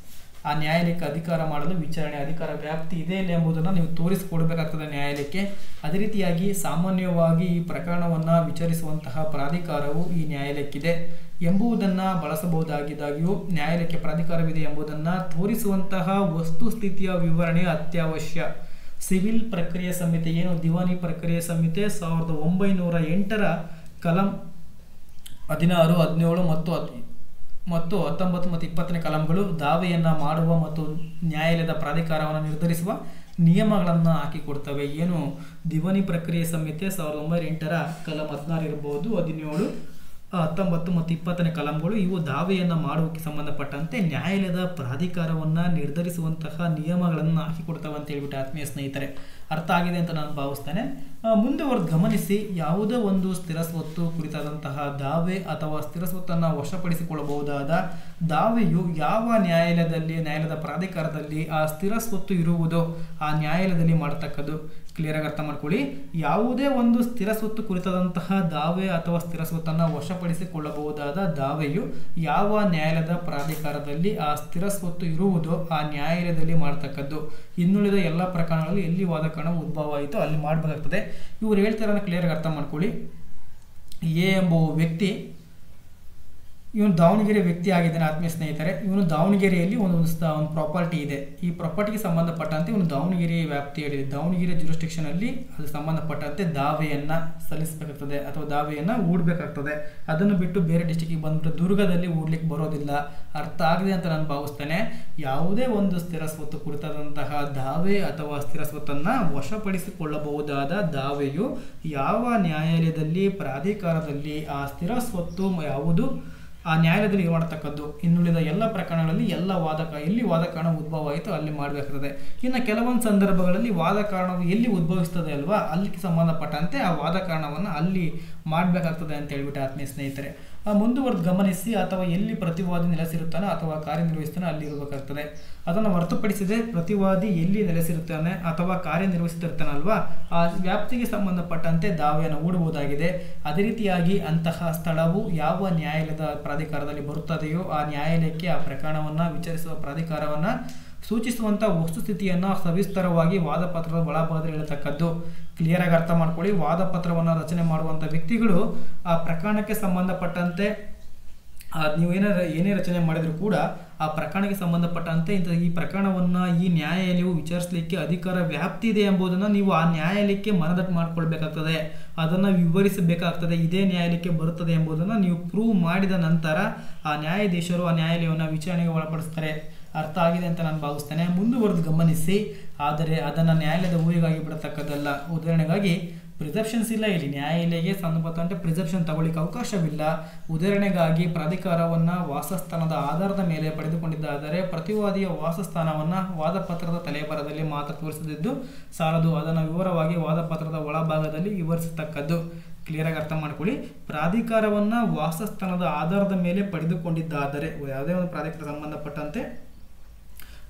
ಆ ನ್ಯಾಯಾಲಯಕ್ಕೆ ಅಧಿಕಾರ ಮಾಡಲು ವಿಚಾರಣೆ ಅಧಿಕಾರ ವ್ಯಾಪ್ತಿ ಇದೆ ಇಲ್ಲ ಎಂಬುದನ್ನು ನೀವು ತೋರಿಸಿಕೊಡಬೇಕಾಗ್ತದೆ ನ್ಯಾಯಾಲಯಕ್ಕೆ. ಅದೇ ರೀತಿಯಾಗಿ ಸಾಮಾನ್ಯವಾಗಿ ಈ ಪ್ರಕರಣವನ್ನು ವಿಚಾರಿಸುವಂತಹ ಪ್ರಾಧಿಕಾರವು ಈ ನ್ಯಾಯಾಲಯಕ್ಕಿದೆ ಎಂಬುದನ್ನು ಬಳಸಬಹುದಾಗಿದ್ದಾಗ್ಯೂ ನ್ಯಾಯಾಲಯಕ್ಕೆ ಪ್ರಾಧಿಕಾರವಿದೆ ಎಂಬುದನ್ನು ತೋರಿಸುವಂತಹ ವಸ್ತುಸ್ಥಿತಿಯ ವಿವರಣೆ ಅತ್ಯವಶ್ಯ. ಸಿವಿಲ್ ಪ್ರಕ್ರಿಯೆ ಸಂಹಿತೆ ಏನು ದಿವಾನಿ ಪ್ರಕ್ರಿಯೆ ಸಂಹಿತೆ 1908 ಕಲಂ 16, 17 ಮತ್ತು 19 ಮತ್ತು 20ನೇ ಕಲಂಗಳು ದಾವೆಯನ್ನು ಮಾಡುವ ಮತ್ತು ನ್ಯಾಯಾಲಯದ ಪ್ರಾಧಿಕಾರವನ್ನು ನಿರ್ಧರಿಸುವ ನಿಯಮಗಳನ್ನು ಹಾಕಿಕೊಡ್ತವೆ. ಏನು ದಿವಾನಿ ಪ್ರಕ್ರಿಯೆ ಸಂಹಿತೆ 1908 ಕಲಂ 16 ಇರಬಹುದು, 17, 19 ಮತ್ತು 20ನೇ ಕಲಂಗಳು ಇವು ದಾವೆಯನ್ನು ಮಾಡುವಕ್ಕೆ ಸಂಬಂಧಪಟ್ಟಂತೆ ನ್ಯಾಯಾಲಯದ ಪ್ರಾಧಿಕಾರವನ್ನು ನಿರ್ಧರಿಸುವಂತಹ ನಿಯಮಗಳನ್ನು ಹಾಕಿಕೊಡ್ತವೆ ಅಂತ ಹೇಳ್ಬಿಟ್ಟು ಆತ್ಮೀಯ ಸ್ನೇಹಿತರೆ. ಅರ್ಥ ಆಗಿದೆ ಅಂತ ನಾನು ಭಾವಿಸ್ತೇನೆ. ಮುಂದುವರೆದು ಗಮನಿಸಿ, ಯಾವುದೇ ಒಂದು ಸ್ಥಿರ ಸ್ವತ್ತು ಕುರಿತಾದಂತಹ ದಾವೆ ಅಥವಾ ಸ್ಥಿರ ಸ್ವತ್ತನ್ನು ವಶಪಡಿಸಿಕೊಳ್ಳಬಹುದಾದ ದಾವೆಯು ಯಾವ ನ್ಯಾಯಾಲಯದ ಪ್ರಾಧಿಕಾರದಲ್ಲಿ ಆ ಸ್ಥಿರ ಸ್ವತ್ತು ಇರುವುದೋ ಆ ನ್ಯಾಯಾಲಯದಲ್ಲಿ ಮಾಡತಕ್ಕದ್ದು. ಕ್ಲಿಯರಾಗಿ ಅರ್ಥ ಮಾಡ್ಕೊಳ್ಳಿ. ಯಾವುದೇ ಒಂದು ಸ್ಥಿರ ಸ್ವತ್ತು ಕುರಿತಾದಂತಹ ದಾವೆ ಅಥವಾ ಸ್ಥಿರ ಸ್ವತ್ತನ್ನು ವಶಪಡಿಸಿಕೊಳ್ಳಬಹುದಾದ ದಾವೆಯು ಯಾವ ನ್ಯಾಯಾಲಯದ ಪ್ರಾಧಿಕಾರದಲ್ಲಿ ಆ ಸ್ಥಿರ ಸ್ವತ್ತು ಇರುವುದೋ ಆ ನ್ಯಾಯಾಲಯದಲ್ಲಿ ಮಾಡತಕ್ಕದ್ದು. ಇನ್ನುಳಿದ ಎಲ್ಲ ಪ್ರಕರಣಗಳಲ್ಲಿ ಎಲ್ಲಿ ವಾದ ಕಾರಣ ಉದ್ಭವ ಆಯಿತು ಅಲ್ಲಿ ಮಾಡಬೇಕಾಗ್ತದೆ. ಇವರು ಹೇಳ್ತಾರನ್ನ ಕ್ಲಿಯರಾಗಿ ಅರ್ಥ ಮಾಡ್ಕೊಳ್ಳಿ. ಎ ಎಂಬ ವ್ಯಕ್ತಿ, ಇವನು ದಾವಣಗೆರೆ ವ್ಯಕ್ತಿ ಆಗಿದ್ದಾನೆ ಆತ್ಮೀಯ ಸ್ನೇಹಿತರೆ. ಇವನು ದಾವಣಗೆರೆಯಲ್ಲಿ ಒಂದು ಪ್ರಾಪರ್ಟಿ ಇದೆ. ಈ ಪ್ರಾಪರ್ಟಿಗೆ ಸಂಬಂಧಪಟ್ಟಂತೆ ಇವನು ದಾವಣಗೆರೆ ವ್ಯಾಪ್ತಿಯಲ್ಲಿದೆ. ದಾವಣಗೆರೆ ಜುರಿಸ್ಡಿಕ್ಷನಲ್ಲಿ ಅದು ಸಂಬಂಧಪಟ್ಟಂತೆ ದಾವೆಯನ್ನು ಸಲ್ಲಿಸಬೇಕಾಗ್ತದೆ ಅಥವಾ ದಾವೆಯನ್ನು ಹೂಡಬೇಕಾಗ್ತದೆ. ಅದನ್ನು ಬಿಟ್ಟು ಬೇರೆ ಡಿಸ್ಟಿಕ್ಕಿಗೆ ಬಂದ್ಬಿಟ್ಟು ದುರ್ಗದಲ್ಲಿ ಹೂಡ್ಲಿಕ್ಕೆ ಬರೋದಿಲ್ಲ. ಅರ್ಥ ಆಗಿದೆ ಅಂತ ನಾನು ಭಾವಿಸ್ತೇನೆ. ಯಾವುದೇ ಒಂದು ಸ್ಥಿರ ಸ್ವತ್ತು ಕುರಿತಾದಂತಹ ದಾವೆ ಅಥವಾ ಸ್ಥಿರ ಸ್ವತ್ತನ್ನು ವಶಪಡಿಸಿಕೊಳ್ಳಬಹುದಾದ ದಾವೆಯು ಯಾವ ನ್ಯಾಯಾಲಯದಲ್ಲಿ ಪ್ರಾಧಿಕಾರದಲ್ಲಿ ಆ ಸ್ಥಿರ ಸ್ವತ್ತು ಯಾವುದು ಆ ನ್ಯಾಯಾಲಯದಲ್ಲಿ ಮಾಡತಕ್ಕದ್ದು. ಇನ್ನುಳಿದ ಎಲ್ಲ ಪ್ರಕರಣಗಳಲ್ಲಿ ಎಲ್ಲಿ ವಾದ ಕಾರಣ ಉದ್ಭವ ಆಯಿತು ಅಲ್ಲಿ ಮಾಡಬೇಕಾಗ್ತದೆ. ಇನ್ನು ಕೆಲವೊಂದು ಸಂದರ್ಭಗಳಲ್ಲಿ ವಾದ ಕಾರಣವು ಎಲ್ಲಿ ಉದ್ಭವಿಸ್ತದೆ ಅಲ್ವಾ ಅಲ್ಲಿಗೆ ಸಂಬಂಧಪಟ್ಟಂತೆ ಆ ವಾದ ಕಾರಣವನ್ನು ಅಲ್ಲಿ ಮಾಡಬೇಕಾಗ್ತದೆ ಅಂತ ಹೇಳ್ಬಿಟ್ಟು ಆತ್ಮೀಯ ಸ್ನೇಹಿತರೆ. ಮುಂದುವರೆದು ಗಮನಿಸಿ, ಅಥವಾ ಎಲ್ಲಿ ಪ್ರತಿವಾದಿ ನೆಲೆಸಿರುತ್ತಾನೆ ಅಥವಾ ಕಾರ್ಯನಿರ್ವಹಿಸ್ತಾನೆ ಅಲ್ಲಿ ಇರಬೇಕಾಗ್ತದೆ. ಅದನ್ನು ಹೊರತುಪಡಿಸಿದೆ ಪ್ರತಿವಾದಿ ಎಲ್ಲಿ ನೆಲೆಸಿರುತ್ತಾನೆ ಅಥವಾ ಕಾರ್ಯನಿರ್ವಹಿಸುತ್ತಿರ್ತಾನಲ್ವಾ ಆ ವ್ಯಾಪ್ತಿಗೆ ಸಂಬಂಧಪಟ್ಟಂತೆ ದಾವೆಯನ್ನು ಹೂಡಬಹುದಾಗಿದೆ. ಅದೇ ರೀತಿಯಾಗಿ ಅಂತಹ ಸ್ಥಳವು ಯಾವ ನ್ಯಾಯಾಲಯದ ಪ್ರಾಧಿಕಾರದಲ್ಲಿ ಬರುತ್ತದೆಯೋ ಆ ನ್ಯಾಯಾಲಯಕ್ಕೆ ಆ ಪ್ರಕರಣವನ್ನು ವಿಚಾರಿಸುವ ಪ್ರಾಧಿಕಾರವನ್ನು ಸೂಚಿಸುವಂಥ ವಸ್ತುಸ್ಥಿತಿಯನ್ನು ಸವಿಸ್ತರವಾಗಿ ವಾದಪತ್ರದ ಒಳಭಾಗದಲ್ಲಿ ಹೇಳತಕ್ಕದ್ದು. ಕ್ಲಿಯರಾಗಿ ಅರ್ಥ ಮಾಡ್ಕೊಳ್ಳಿ. ವಾದಪತ್ರವನ್ನು ರಚನೆ ಮಾಡುವಂಥ ವ್ಯಕ್ತಿಗಳು ಆ ಪ್ರಕರಣಕ್ಕೆ ಸಂಬಂಧಪಟ್ಟಂತೆ ನೀವು ಏನೇ ರಚನೆ ಮಾಡಿದರೂ ಕೂಡ ಆ ಪ್ರಕರಣಕ್ಕೆ ಸಂಬಂಧಪಟ್ಟಂತೆ ಈ ಪ್ರಕರಣವನ್ನು ಈ ನ್ಯಾಯಾಲಯವು ವಿಚಾರಿಸಲಿಕ್ಕೆ ಅಧಿಕಾರ ವ್ಯಾಪ್ತಿ ಇದೆ ಎಂಬುದನ್ನು ನೀವು ಆ ನ್ಯಾಯಾಲಯಕ್ಕೆ ಮನದಟ್ಟು ಮಾಡಿಕೊಳ್ಬೇಕಾಗ್ತದೆ, ಅದನ್ನು ವಿವರಿಸಬೇಕಾಗ್ತದೆ. ಇದೇ ನ್ಯಾಯಾಲಯಕ್ಕೆ ಬರುತ್ತದೆ ಎಂಬುದನ್ನು ನೀವು ಪ್ರೂವ್ ಮಾಡಿದ ನಂತರ ಆ ನ್ಯಾಯಾಧೀಶರು ಆ ನ್ಯಾಯಾಲಯವನ್ನು ವಿಚಾರಣೆಗೆ ಒಳಪಡಿಸ್ತಾರೆ. ಅರ್ಥ ಆಗಿದೆ ಅಂತ ನಾನು ಭಾವಿಸ್ತೇನೆ. ಮುಂದುವರೆದು ಗಮನಿಸಿ. ಆದರೆ ಅದನ್ನು ನ್ಯಾಯಾಲಯದ ಊರಿಗಾಗಿ ಬಿಡತಕ್ಕದ್ದಲ್ಲ. ಉದಾಹರಣೆಗಾಗಿ ಪ್ರಿಸೆಪ್ಷನ್ಸ್ ಇಲ್ಲ, ಇಲ್ಲಿ ನ್ಯಾಯಾಲಯಕ್ಕೆ ಸಂಬಂಧಪಟ್ಟಂತೆ ಪ್ರಿಸೆಪ್ಷನ್ ತಗೊಳ್ಳಿಕ್ಕೆ ಅವಕಾಶವಿಲ್ಲ. ಉದಾಹರಣೆಗಾಗಿ ಪ್ರಾಧಿಕಾರವನ್ನು ವಾಸಸ್ಥಾನದ ಆಧಾರದ ಮೇಲೆ ಪಡೆದುಕೊಂಡಿದ್ದಾದರೆ ಪ್ರತಿವಾದಿಯ ವಾಸಸ್ಥಾನವನ್ನು ವಾದಪತ್ರದ ತಲೆಬರದಲ್ಲಿ ಮಾತ್ರ ತೋರಿಸದಿದ್ದು ಸಾಲದು, ಅದನ್ನು ವಿವರವಾಗಿ ವಾದಪತ್ರದ ಒಳಭಾಗದಲ್ಲಿ ವಿವರಿಸತಕ್ಕದ್ದು. ಕ್ಲಿಯರಾಗಿ ಅರ್ಥ ಮಾಡ್ಕೊಳ್ಳಿ. ಪ್ರಾಧಿಕಾರವನ್ನು ವಾಸಸ್ಥಾನದ ಆಧಾರದ ಮೇಲೆ ಪಡೆದುಕೊಂಡಿದ್ದಾದರೆ, ಯಾವುದೇ ಒಂದು ಪ್ರಾಧಿಕಾರ ಸಂಬಂಧಪಟ್ಟಂತೆ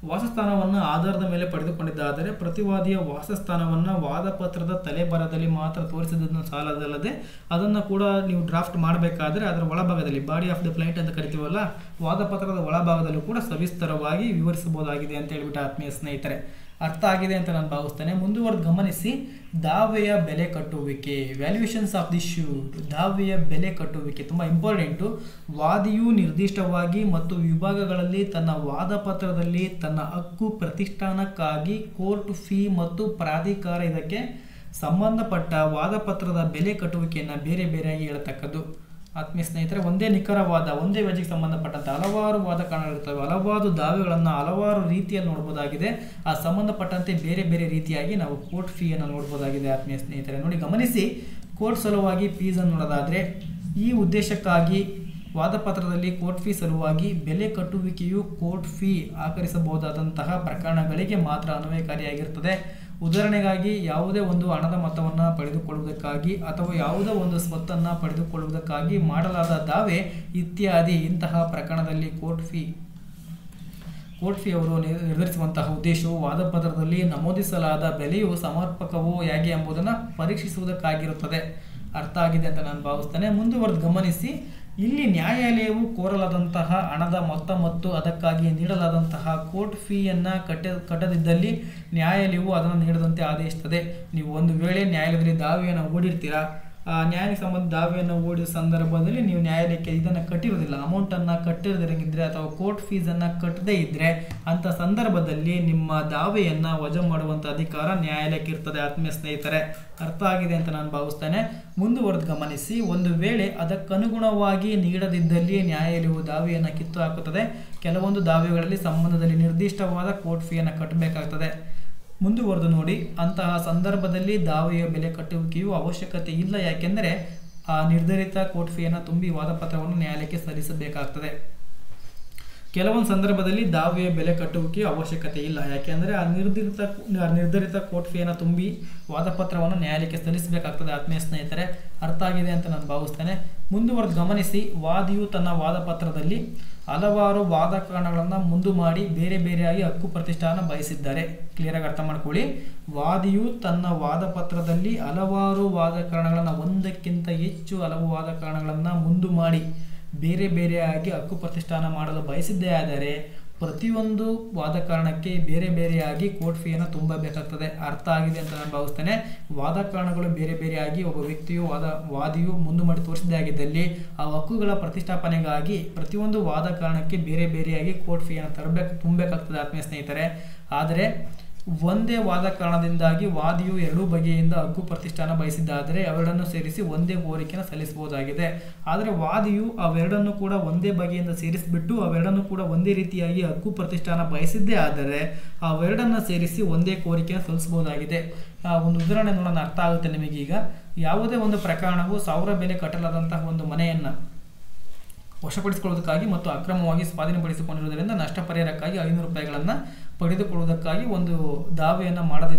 ವಾಸಸ್ಥಾನವನ್ನು ಆಧಾರದ ಮೇಲೆ ಪಡೆದುಕೊಂಡಿದ್ದಾದರೆ ಪ್ರತಿವಾದಿಯ ವಾಸಸ್ಥಾನವನ್ನು ವಾದಪತ್ರದ ತಲೆಬರದಲ್ಲಿ ಮಾತ್ರ ತೋರಿಸಿದ್ದನ್ನು ಸಾಲದಲ್ಲದೆ ಅದನ್ನು ಕೂಡ ನೀವು ಡ್ರಾಫ್ಟ್ ಮಾಡಬೇಕಾದ್ರೆ ಅದರ ಒಳಭಾಗದಲ್ಲಿ ಬಾಡಿ ಆಫ್ ದ ಪ್ಲೈಂಟ್ ಅಂತ ಕರಿತೀವಲ್ಲ, ವಾದಪತ್ರದ ಒಳಭಾಗದಲ್ಲೂ ಕೂಡ ಸವಿಸ್ತರವಾಗಿ ವಿವರಿಸಬಹುದಾಗಿದೆ ಅಂತ ಹೇಳ್ಬಿಟ್ಟು ಆತ್ಮೀಯ ಸ್ನೇಹಿತರೆ ಅರ್ಥ ಆಗಿದೆ ಅಂತ ನಾನು ಭಾವಿಸ್ತೇನೆ. ಮುಂದುವರೆದು ಗಮನಿಸಿ. ದಾವೆಯ ಬೆಲೆ ಕಟ್ಟುವಿಕೆ, ವ್ಯಾಲ್ಯೂಯೇಷನ್ಸ್ ಆಫ್ ದಿ ಶೂಟ್. ದಾವೆಯ ಬೆಲೆ ಕಟ್ಟುವಿಕೆ ತುಂಬ ಇಂಪಾರ್ಟೆಂಟು. ವಾದಿಯು ನಿರ್ದಿಷ್ಟವಾಗಿ ಮತ್ತು ವಿಭಾಗಗಳಲ್ಲಿ ತನ್ನ ವಾದಪತ್ರದಲ್ಲಿ ತನ್ನ ಹಕ್ಕು ಪ್ರತಿಷ್ಠಾನಕ್ಕಾಗಿ ಕೋರ್ಟ್ ಫೀ ಮತ್ತು ಪ್ರಾಧಿಕಾರ ಇದಕ್ಕೆ ಸಂಬಂಧಪಟ್ಟ ವಾದಪತ್ರದ ಬೆಲೆ ಕಟ್ಟುವಿಕೆಯನ್ನು ಬೇರೆ ಬೇರೆಯಾಗಿ ಹೇಳತಕ್ಕದ್ದು. ಆತ್ಮೀಯ ಸ್ನೇಹಿತರೆ, ಒಂದೇ ನಿಖರವಾದ ಒಂದೇ ವ್ಯಾಜ್ಯಕ್ಕೆ ಸಂಬಂಧಪಟ್ಟಂತೆ ಹಲವಾರು ವಾದ ಕಾರಣಗಳಿರ್ತವೆ, ಹಲವಾರು ದಾವೆಗಳನ್ನು ಹಲವಾರು ರೀತಿಯಲ್ಲಿ ನೋಡ್ಬೋದಾಗಿದೆ. ಆ ಸಂಬಂಧಪಟ್ಟಂತೆ ಬೇರೆ ಬೇರೆ ರೀತಿಯಾಗಿ ನಾವು ಕೋರ್ಟ್ ಫೀಯನ್ನು ನೋಡ್ಬೋದಾಗಿದೆ. ಆತ್ಮೀಯ ಸ್ನೇಹಿತರೆ ನೋಡಿ, ಗಮನಿಸಿ. ಕೋರ್ಟ್ ಸಲುವಾಗಿ ಫೀಸನ್ನು ನೋಡೋದಾದರೆ ಈ ಉದ್ದೇಶಕ್ಕಾಗಿ ವಾದಪತ್ರದಲ್ಲಿ ಕೋರ್ಟ್ ಫೀ ಸಲುವಾಗಿ ಬೆಲೆ ಕಟ್ಟುವಿಕೆಯು ಕೋರ್ಟ್ ಫೀ ಆಕರಿಸಬಹುದಾದಂತಹ ಪ್ರಕರಣಗಳಿಗೆ ಮಾತ್ರ ಅನ್ವಯಕಾರಿಯಾಗಿರುತ್ತದೆ. ಉದಾಹರಣೆಗಾಗಿ ಯಾವುದೇ ಒಂದು ಹಣದ ಮೊತ್ತವನ್ನು ಪಡೆದುಕೊಳ್ಳುವುದಕ್ಕಾಗಿ ಅಥವಾ ಯಾವುದೇ ಒಂದು ಸ್ವತ್ತನ್ನು ಪಡೆದುಕೊಳ್ಳುವುದಕ್ಕಾಗಿ ಮಾಡಲಾದ ದಾವೆ ಇತ್ಯಾದಿ ಇಂತಹ ಪ್ರಕರಣದಲ್ಲಿ ಕೋರ್ಟ್ ಫೀ ಅವರು ನಿರ್ಧರಿಸುವಂತಹ ಉದ್ದೇಶವು ವಾದಪತ್ರದಲ್ಲಿ ನಮೂದಿಸಲಾದ ಬೆಲೆಯು ಸಮರ್ಪಕವೋ ಹೇಗೆ ಎಂಬುದನ್ನು ಪರೀಕ್ಷಿಸುವುದಕ್ಕಾಗಿರುತ್ತದೆ. ಅರ್ಥ ಆಗಿದೆ ಅಂತ ನಾನು ಭಾವಿಸ್ತೇನೆ. ಮುಂದುವರೆದು ಗಮನಿಸಿ. ಇಲ್ಲಿ ನ್ಯಾಯಾಲಯವು ಕೋರಲಾದಂತಹ ಹಣದ ಮೊತ್ತ ಮತ್ತು ಅದಕ್ಕಾಗಿ ನೀಡಲಾದಂತಹ ಕೋರ್ಟ್ ಫೀಯನ್ನು ಕಟ್ಟದಿದ್ದಲ್ಲಿ ನ್ಯಾಯಾಲಯವು ಅದನ್ನು ನೀಡದಂತೆ ಆದೇಶಿಸುತ್ತದೆ. ನೀವು ಒಂದು ವೇಳೆ ನ್ಯಾಯಾಲಯದಲ್ಲಿ ದಾವೆಯನ್ನು ಹೂಡಿರ್ತೀರಾ, ನ್ಯಾಯಾಲಯಕ್ಕೆ ಸಂಬಂಧ ದಾವೆಯನ್ನು ಹೂಡಿದ ಸಂದರ್ಭದಲ್ಲಿ ನೀವು ನ್ಯಾಯಾಲಯಕ್ಕೆ ಇದನ್ನು ಕಟ್ಟಿರೋದಿಲ್ಲ, ಅಮೌಂಟನ್ನು ಕಟ್ಟಿರದಿರಂಗಿದ್ರೆ ಅಥವಾ ಕೋರ್ಟ್ ಫೀಸನ್ನು ಕಟ್ಟದೇ ಇದ್ದರೆ ಅಂಥ ಸಂದರ್ಭದಲ್ಲಿ ನಿಮ್ಮ ದಾವೆಯನ್ನು ವಜಾ ಮಾಡುವಂಥ ಅಧಿಕಾರ ನ್ಯಾಯಾಲಯಕ್ಕೆ ಇರ್ತದೆ. ಆತ್ಮೀಯ ಸ್ನೇಹಿತರೆ ಅರ್ಥ ಆಗಿದೆ ಅಂತ ನಾನು ಭಾವಿಸ್ತೇನೆ. ಮುಂದುವರೆದು ಗಮನಿಸಿ. ಒಂದು ವೇಳೆ ಅದಕ್ಕನುಗುಣವಾಗಿ ನೀಡದಿದ್ದಲ್ಲಿ ನ್ಯಾಯಾಲಯವು ದಾವೆಯನ್ನು ಕಿತ್ತು ಹಾಕುತ್ತದೆ. ಕೆಲವೊಂದು ದಾವೆಗಳಲ್ಲಿ ಸಂಬಂಧದಲ್ಲಿ ನಿರ್ದಿಷ್ಟವಾದ ಕೋರ್ಟ್ ಫೀಯನ್ನು ಕಟ್ಟಬೇಕಾಗ್ತದೆ. ಮುಂದುವರೆದು ನೋಡಿ. ಅಂತಹ ಸಂದರ್ಭದಲ್ಲಿ ದಾವೆಯ ಬೆಲೆ ಕಟ್ಟುವಿಕೆಯು ಅವಶ್ಯಕತೆ ಇಲ್ಲ, ಯಾಕೆಂದರೆ ಆ ನಿರ್ಧರಿತ ಕೋರ್ಟ್ ಫೀಯನ್ನು ತುಂಬಿ ವಾದಪತ್ರವನ್ನು ನ್ಯಾಯಾಲಯಕ್ಕೆ ಸಲ್ಲಿಸಬೇಕಾಗ್ತದೆ. ಕೆಲವೊಂದು ಸಂದರ್ಭದಲ್ಲಿ ದಾವೆಯ ಬೆಲೆ ಕಟ್ಟುವಿಕೆಯು ಅವಶ್ಯಕತೆ ಇಲ್ಲ, ಯಾಕೆಂದರೆ ಆ ನಿರ್ಧರಿತ ಕೋರ್ಟ್ ಫೀಯನ್ನು ತುಂಬಿ ವಾದಪತ್ರವನ್ನು ನ್ಯಾಯಾಲಯಕ್ಕೆ ಸಲ್ಲಿಸಬೇಕಾಗ್ತದೆ. ಆತ್ಮೀಯ ಸ್ನೇಹಿತರೆ ಅರ್ಥ ಆಗಿದೆ ಅಂತ ನಾನು ಭಾವಿಸ್ತೇನೆ. ಮುಂದುವರೆದು ಗಮನಿಸಿ. ವಾದಿಯು ತನ್ನ ವಾದಪತ್ರದಲ್ಲಿ ಹಲವಾರು ವಾದ ಕಾರಣಗಳನ್ನು ಮುಂದು ಮಾಡಿ ಬೇರೆ ಬೇರೆಯಾಗಿ ಹಕ್ಕು ಪ್ರತಿಷ್ಠಾನ ಬಯಸಿದ್ದಾರೆ. ಕ್ಲಿಯರಾಗಿ ಅರ್ಥ ಮಾಡ್ಕೊಳ್ಳಿ. ವಾದಿಯು ತನ್ನ ವಾದಪತ್ರದಲ್ಲಿ ಹಲವಾರು ವಾದ ಕಾರಣಗಳನ್ನು, ಒಂದಕ್ಕಿಂತ ಹೆಚ್ಚು ಹಲವು ವಾದ ಕಾರಣಗಳನ್ನು ಮುಂದು ಮಾಡಿ ಬೇರೆ ಬೇರೆಯಾಗಿ ಹಕ್ಕು ಪ್ರತಿಷ್ಠಾನ ಮಾಡಲು ಬಯಸಿದ್ದೇ ಆದರೆ ಪ್ರತಿಯೊಂದು ವಾದ ಕಾರಣಕ್ಕೆ ಬೇರೆ ಬೇರೆಯಾಗಿ ಕೋರ್ಟ್ ಫೀಯನ್ನು ತುಂಬಬೇಕಾಗ್ತದೆ. ಅರ್ಥ ಆಗಿದೆ ಅಂತ ನಾನು ಭಾವಿಸ್ತೇನೆ. ವಾದ ಕಾರಣಗಳು ಬೇರೆ ಬೇರೆಯಾಗಿ ಒಬ್ಬ ವ್ಯಕ್ತಿಯು ವಾದಿಯು ಮುಂದು ಮಾಡಿ ತೋರಿಸಿದ್ದೇ ಆಗಿದ್ದಲ್ಲಿ ಆ ಹಕ್ಕುಗಳ ಪ್ರತಿಷ್ಠಾಪನೆಗಾಗಿ ಪ್ರತಿಯೊಂದು ವಾದ ಕಾರಣಕ್ಕೆ ಬೇರೆ ಬೇರೆಯಾಗಿ ಕೋರ್ಟ್ ಫೀಯನ್ನು ತುಂಬಬೇಕಾಗ್ತದೆ. ಆತ್ಮೀಯ ಸ್ನೇಹಿತರೆ, ಆದರೆ ಒಂದೇ ವಾದ ಕಾರಣದಿಂದಾಗಿ ವಾದಿಯು ಎರಡೂ ಬಗೆಯಿಂದ ಹಕ್ಕು ಪ್ರತಿಷ್ಠಾನ ಬಯಸಿದ್ದಾದರೆ ಅವೆರಡನ್ನು ಸೇರಿಸಿ ಒಂದೇ ಕೋರಿಕೆಯನ್ನು ಸಲ್ಲಿಸಬಹುದಾಗಿದೆ. ಆದರೆ ವಾದಿಯು ಅವೆರಡನ್ನು ಕೂಡ ಒಂದೇ ಬಗೆಯಿಂದ ಸೇರಿಸಿಬಿಟ್ಟು ಅವೆರಡನ್ನು ಕೂಡ ಒಂದೇ ರೀತಿಯಾಗಿ ಹಕ್ಕು ಪ್ರತಿಷ್ಠಾನ ಬಯಸಿದ್ದೇ ಆದರೆ ಅವೆರಡನ್ನು ಸೇರಿಸಿ ಒಂದೇ ಕೋರಿಕೆಯನ್ನು ಸಲ್ಲಿಸಬಹುದಾಗಿದೆ. ಒಂದು ಉದಾಹರಣೆ ನೋಡೋಣ, ಅರ್ಥ ಆಗುತ್ತೆ ನಿಮಗೀಗ. ಯಾವುದೇ ಒಂದು ಪ್ರಕರಣವು 1000 ಬೆಲೆ ಕಟ್ಟಲಾದಂತಹ ಒಂದು ಮನೆಯನ್ನು ವಶಪಡಿಸಿಕೊಳ್ಳುವುದಕ್ಕಾಗಿ ಮತ್ತು ಅಕ್ರಮವಾಗಿ ಸ್ವಾಧೀನಪಡಿಸಿಕೊಂಡಿರುವುದರಿಂದ ನಷ್ಟ ಪರಿಹಾರಕ್ಕಾಗಿ 500 ರೂಪಾಯಿಗಳನ್ನು ಪಡೆದುಕೊಳ್ಳುವುದಕ್ಕಾಗಿ ಒಂದು ದಾವೆಯನ್ನು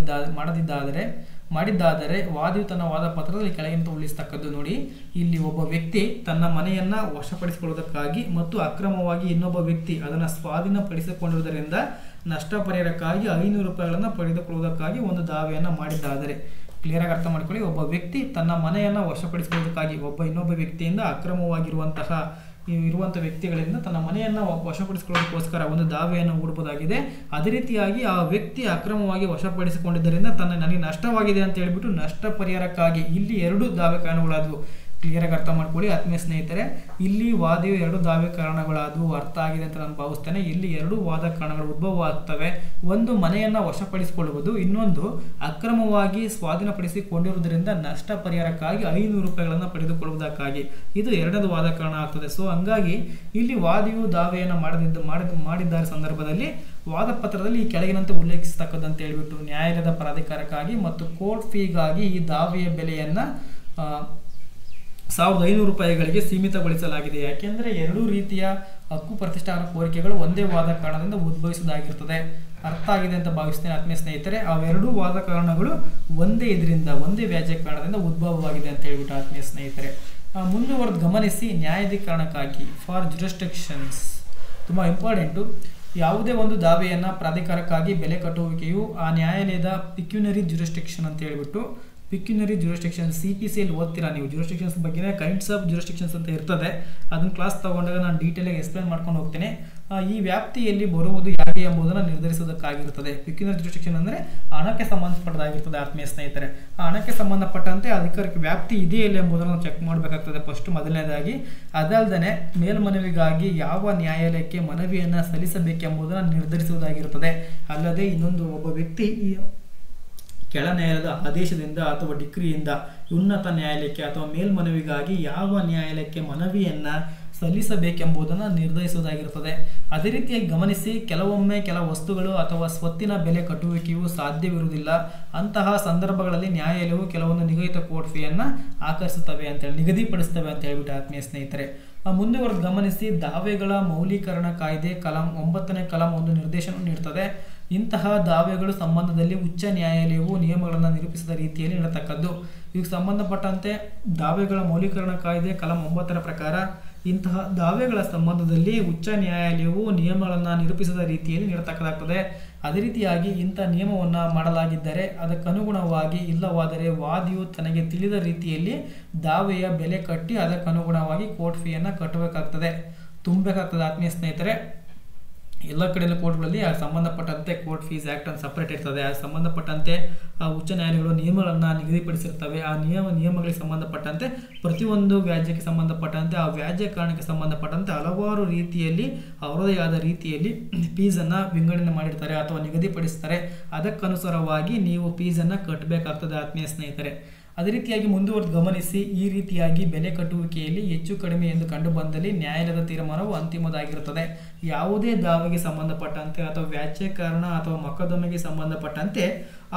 ಮಾಡಿದ್ದಾದರೆ ವಾದಿಯು ತನ್ನ ವಾದ ಪತ್ರದಲ್ಲಿ ಕೆಳಗಿಂತ ಉಳಿಸತಕ್ಕದ್ದು. ನೋಡಿ, ಇಲ್ಲಿ ಒಬ್ಬ ವ್ಯಕ್ತಿ ತನ್ನ ಮನೆಯನ್ನು ವಶಪಡಿಸಿಕೊಳ್ಳುವುದಕ್ಕಾಗಿ ಮತ್ತು ಅಕ್ರಮವಾಗಿ ಇನ್ನೊಬ್ಬ ವ್ಯಕ್ತಿ ಅದನ್ನು ಸ್ವಾಧೀನಪಡಿಸಿಕೊಂಡಿರುವುದರಿಂದ ನಷ್ಟ ಪರಿಹಾರಕ್ಕಾಗಿ 500 ರೂಪಾಯಿಗಳನ್ನು ಪಡೆದುಕೊಳ್ಳುವುದಕ್ಕಾಗಿ ಒಂದು ದಾವೆಯನ್ನು ಮಾಡಿದ್ದಾದರೆ. ಕ್ಲಿಯರಾಗಿ ಅರ್ಥ ಮಾಡ್ಕೊಳ್ಳಿ. ಒಬ್ಬ ವ್ಯಕ್ತಿ ತನ್ನ ಮನೆಯನ್ನು ವಶಪಡಿಸಿಕೊಳ್ಳುವುದಕ್ಕಾಗಿ ಇನ್ನೊಬ್ಬ ವ್ಯಕ್ತಿಯಿಂದ ಅಕ್ರಮವಾಗಿರುವಂತಹ ವ್ಯಕ್ತಿಗಳಿಂದ ತನ್ನ ಮನೆಯನ್ನು ವಶಪಡಿಸಿಕೊಳ್ಳೋದಕ್ಕೋಸ್ಕರ ಒಂದು ದಾವೆಯನ್ನು ಹೂಡಬಹುದಾಗಿದೆ. ಅದೇ ರೀತಿಯಾಗಿ ಆ ವ್ಯಕ್ತಿ ಅಕ್ರಮವಾಗಿ ವಶಪಡಿಸಿಕೊಂಡಿದ್ದರಿಂದ ನನಗೆ ನಷ್ಟವಾಗಿದೆ ಅಂತ ಹೇಳ್ಬಿಟ್ಟು ನಷ್ಟ ಪರಿಹಾರಕ್ಕಾಗಿ ಇಲ್ಲಿ 2 ದಾವೆ ಕಾರಣಗಳಾದವು. ಕ್ಲಿಯರಾಗಿ ಅರ್ಥ ಮಾಡ್ಕೊಳ್ಳಿ ಆತ್ಮೀಯ ಸ್ನೇಹಿತರೆ. ಇಲ್ಲಿ ವಾದಿಯು 2 ದಾವೆ ಕಾರಣಗಳಾದವು, ಅರ್ಥ ಆಗಿದೆ ಅಂತ ನಾನು ಭಾವಿಸ್ತೇನೆ. ಇಲ್ಲಿ 2 ವಾದ ಕಾರಣಗಳು ಉದ್ಭವ ಆಗ್ತವೆ. ಒಂದು ಮನೆಯನ್ನು ವಶಪಡಿಸಿಕೊಳ್ಳುವುದು, ಇನ್ನೊಂದು ಅಕ್ರಮವಾಗಿ ಸ್ವಾಧೀನಪಡಿಸಿಕೊಂಡಿರುವುದರಿಂದ ನಷ್ಟ ಪರಿಹಾರಕ್ಕಾಗಿ 500 ರೂಪಾಯಿಗಳನ್ನು ಪಡೆದುಕೊಳ್ಳುವುದಕ್ಕಾಗಿ. ಇದು 2ನೇ ವಾದ ಕಾರಣ ಆಗ್ತದೆ. ಸೊ ಹಂಗಾಗಿ ಇಲ್ಲಿ ವಾದಿಯು ದಾವೆಯನ್ನು ಮಾಡಿದ್ದಾರೆ ಸಂದರ್ಭದಲ್ಲಿ ವಾದ ಪತ್ರದಲ್ಲಿ ಈ ಕೆಳಗಿನಂತೆ ಉಲ್ಲೇಖಿಸತಕ್ಕಂತ ಹೇಳ್ಬಿಟ್ಟು ನ್ಯಾಯಾಲಯದ ಪ್ರಾಧಿಕಾರಕ್ಕಾಗಿ ಮತ್ತು ಕೋರ್ಟ್ ಫೀಗಾಗಿ ಈ ದಾವೆಯ ಬೆಲೆಯನ್ನು 1500 ರೂಪಾಯಿಗಳಿಗೆ ಸೀಮಿತಗೊಳಿಸಲಾಗಿದೆ. ಯಾಕೆಂದರೆ 2 ರೀತಿಯ ಹಕ್ಕು ಪ್ರತಿಷ್ಠಾನ ಕೋರಿಕೆಗಳು ಒಂದೇ ವಾದ ಕಾರಣದಿಂದ ಉದ್ಭವಿಸುವುದಾಗಿರ್ತದೆ. ಅರ್ಥ ಆಗಿದೆ ಅಂತ ಭಾವಿಸ್ತೇನೆ ಆತ್ಮೀಯ ಸ್ನೇಹಿತರೆ. ಅವೆರಡೂ ವಾದ ಕಾರಣಗಳು ಒಂದೇ ವ್ಯಾಜ್ಯ ಕಾರಣದಿಂದ ಉದ್ಭವವಾಗಿದೆ ಅಂತ ಹೇಳ್ಬಿಟ್ಟು ಆತ್ಮೀಯ ಸ್ನೇಹಿತರೆ. ಮುಂದುವರೆದು ಗಮನಿಸಿ, ನ್ಯಾಯಾಧೀಕರಣಕ್ಕಾಗಿ ಫಾರ್ ಜುರಿಸ್ಡಿಕ್ಷನ್ಸ್ ತುಂಬ ಇಂಪಾರ್ಟೆಂಟು. ಯಾವುದೇ ಒಂದು ದಾವೆಯನ್ನು ಪ್ರಾಧಿಕಾರಕ್ಕಾಗಿ ಬೆಲೆ ಕಟ್ಟುವಿಕೆಯು ಆ ನ್ಯಾಯಾಲಯದ ಪಿಕ್ಯುನರಿ ಜುರಿಸ್ಡಿಕ್ಷನ್ ಅಂತ ಹೇಳ್ಬಿಟ್ಟು, ಪಿಕ್ಯುನರಿ ಜುರಿಸ್ಡಿಕ್ಷನ್ CPCಯಲ್ಲಿ ಓದ್ತೀರಾ ನೀವು. ಜುರಿಸ್ಡಿಕ್ಷನ್ಸ್ ಬಗ್ಗೆ ಕೈಂಡ್ಸ್ ಆಫ್ ಜುರಿಸ್ಡಿಕ್ಷನ್ಸ್ ಅಂತ ಇರ್ತದೆ. ಅದನ್ನು ಕ್ಲಾಸ್ ತಗೊಂಡಾಗ ನಾನು ಡೀಟೇಲಾಗಿ ಎಕ್ಸ್ಪ್ಲೇನ್ ಮಾಡ್ಕೊಂಡು ಹೋಗ್ತೇನೆ. ಈ ವ್ಯಾಪ್ತಿಯಲ್ಲಿ ಬರುವುದು ಯಾಕೆ ಎಂಬುದನ್ನು ನಿರ್ಧರಿಸುವುದಕ್ಕಾಗಿರ್ತದೆ. ಪಿಕ್ಯುನರಿ ಜುರಿಸ್ಡಿಕ್ಷನ್ ಅಂದರೆ ಹಣಕ್ಕೆ ಸಂಬಂಧಪಟ್ಟದಾಗಿರ್ತದೆ ಆತ್ಮೀಯ ಸ್ನೇಹಿತರೆ. ಆ ಹಣಕ್ಕೆ ಸಂಬಂಧಪಟ್ಟಂತೆ ಅಧಿಕಾರಕ್ಕೆ ವ್ಯಾಪ್ತಿ ಇದೆಯಲ್ಲ ಎಂಬುದನ್ನು ಚೆಕ್ ಮಾಡಬೇಕಾಗ್ತದೆ ಫಸ್ಟ್ ಮೊದಲನೇದಾಗಿ. ಅದಲ್ಲದೆ ಮೇಲ್ಮನವಿಗಾಗಿ ಯಾವ ನ್ಯಾಯಾಲಯಕ್ಕೆ ಮನವಿಯನ್ನು ಸಲ್ಲಿಸಬೇಕೆಂಬುದನ್ನು ನಿರ್ಧರಿಸುವುದಾಗಿರುತ್ತದೆ. ಅಲ್ಲದೆ ಇನ್ನೊಂದು, ಒಬ್ಬ ವ್ಯಕ್ತಿ ಕೆಳ ನ್ಯಾಯಾಲಯದ ಆದೇಶದಿಂದ ಅಥವಾ ಡಿಕ್ರಿಯಿಂದ ಉನ್ನತ ನ್ಯಾಯಾಲಯಕ್ಕೆ ಅಥವಾ ಮೇಲ್ಮನವಿಗಾಗಿ ಯಾವ ನ್ಯಾಯಾಲಯಕ್ಕೆ ಮನವಿಯನ್ನು ಸಲ್ಲಿಸಬೇಕೆಂಬುದನ್ನು ನಿರ್ಧರಿಸುವುದಾಗಿರುತ್ತದೆ. ಅದೇ ರೀತಿಯಾಗಿ ಗಮನಿಸಿ, ಕೆಲವೊಮ್ಮೆ ಕೆಲ ವಸ್ತುಗಳು ಅಥವಾ ಸ್ವತ್ತಿನ ಬೆಲೆ ಕಟ್ಟುವಿಕೆಯು ಸಾಧ್ಯವಿರುವುದಿಲ್ಲ. ಅಂತಹ ಸಂದರ್ಭಗಳಲ್ಲಿ ನ್ಯಾಯಾಲಯವು ಕೆಲವೊಂದು ನಿಗದಿತ ಕೋರ್ಟ್ ಫೀಯನ್ನು ಆಕರ್ಷಿಸುತ್ತವೆ ಅಂತೇಳಿ ನಿಗದಿಪಡಿಸ್ತವೆ ಅಂತ ಹೇಳ್ಬಿಟ್ಟು ಆತ್ಮೀಯ ಸ್ನೇಹಿತರೆ. ಮುಂದುವರೆದು ಗಮನಿಸಿ, ದಾವೆಗಳ ಮೌಲ್ಯೀಕರಣ ಕಾಯ್ದೆ ಕಲಂ 9ನೇ ಕಲಂ ಒಂದು ನಿರ್ದೇಶನ ನೀಡುತ್ತದೆ. ಇಂತಹ ದಾವೆಗಳು ಸಂಬಂಧದಲ್ಲಿ ಉಚ್ಚ ನ್ಯಾಯಾಲಯವು ನಿಯಮಗಳನ್ನು ನಿರೂಪಿಸಿದ ರೀತಿಯಲ್ಲಿ ನೀಡತಕ್ಕದ್ದು. ಇದಕ್ಕೆ ಸಂಬಂಧಪಟ್ಟಂತೆ ದಾವೆಗಳ ಮೌಲ್ಯೀಕರಣ ಕಾಯ್ದೆ ಕಲಂ 9ರ ಪ್ರಕಾರ ಇಂತಹ ದಾವೆಗಳ ಸಂಬಂಧದಲ್ಲಿ ಉಚ್ಚ ನ್ಯಾಯಾಲಯವು ನಿಯಮಗಳನ್ನು ನಿರೂಪಿಸಿದ ರೀತಿಯಲ್ಲಿ ನೀಡತಕ್ಕದಾಗ್ತದೆ. ಅದೇ ರೀತಿಯಾಗಿ ಇಂಥ ನಿಯಮವನ್ನು ಮಾಡಲಾಗಿದ್ದರೆ ಅದಕ್ಕನುಗುಣವಾಗಿ, ಇಲ್ಲವಾದರೆ ವಾದಿಯು ತನಗೆ ತಿಳಿದ ರೀತಿಯಲ್ಲಿ ದಾವೆಯ ಬೆಲೆ ಕಟ್ಟಿ ಅದಕ್ಕನುಗುಣವಾಗಿ ಕೋರ್ಟ್ ಫೀಯನ್ನು ಕಟ್ಟಬೇಕಾಗ್ತದೆ, ತುಂಬಬೇಕಾಗ್ತದೆ ಆತ್ಮೀಯ ಸ್ನೇಹಿತರೆ. ಎಲ್ಲ ಕಡೆಯಲ್ಲೂ ಕೋರ್ಟ್ಗಳಲ್ಲಿ ಸಂಬಂಧಪಟ್ಟಂತೆ ಕೋರ್ಟ್ ಫೀಸ್ ಆ್ಯಕ್ಟ್ ಅಂತ ಸಪ್ರೇಟ್ ಇರ್ತದೆ. ಅದು ಸಂಬಂಧಪಟ್ಟಂತೆ ಉಚ್ಚ ನ್ಯಾಯಾಲಯಗಳು ನಿಯಮಗಳನ್ನು ನಿಗದಿಪಡಿಸಿರ್ತವೆ. ಆ ನಿಯಮಗಳಿಗೆ ಸಂಬಂಧಪಟ್ಟಂತೆ ಪ್ರತಿಯೊಂದು ವ್ಯಾಜ್ಯಕ್ಕೆ ಸಂಬಂಧಪಟ್ಟಂತೆ ಆ ವ್ಯಾಜ್ಯ ಕಾರಣಕ್ಕೆ ಸಂಬಂಧಪಟ್ಟಂತೆ ಹಲವಾರು ರೀತಿಯಲ್ಲಿ ಅವರದೇ ಆದ ರೀತಿಯಲ್ಲಿ ಫೀಸನ್ನು ವಿಂಗಡಣೆ ಮಾಡಿರ್ತಾರೆ ಅಥವಾ ನಿಗದಿಪಡಿಸ್ತಾರೆ. ಅದಕ್ಕನುಸಾರವಾಗಿ ನೀವು ಫೀಸನ್ನು ಕಟ್ಟಬೇಕಾಗ್ತದೆ ಆತ್ಮೀಯ ಸ್ನೇಹಿತರೆ. ಅದೇ ರೀತಿಯಾಗಿ ಮುಂದುವರೆದು ಗಮನಿಸಿ, ಈ ರೀತಿಯಾಗಿ ಬೆಲೆ ಕಟ್ಟುವಿಕೆಯಲ್ಲಿ ಹೆಚ್ಚು ಕಡಿಮೆ ಎಂದು ಕಂಡು ಬಂದಲ್ಲಿ ನ್ಯಾಯಾಲಯದ ತೀರ್ಮಾನವು ಅಂತಿಮವಾಗಿರುತ್ತದೆ. ಯಾವುದೇ ದಾವೆಗೆ ಸಂಬಂಧಪಟ್ಟಂತೆ ಅಥವಾ ವ್ಯಾಜ್ಯಕಾರಣ ಅಥವಾ ಮೊಕದ್ದಮೆಗೆ ಸಂಬಂಧಪಟ್ಟಂತೆ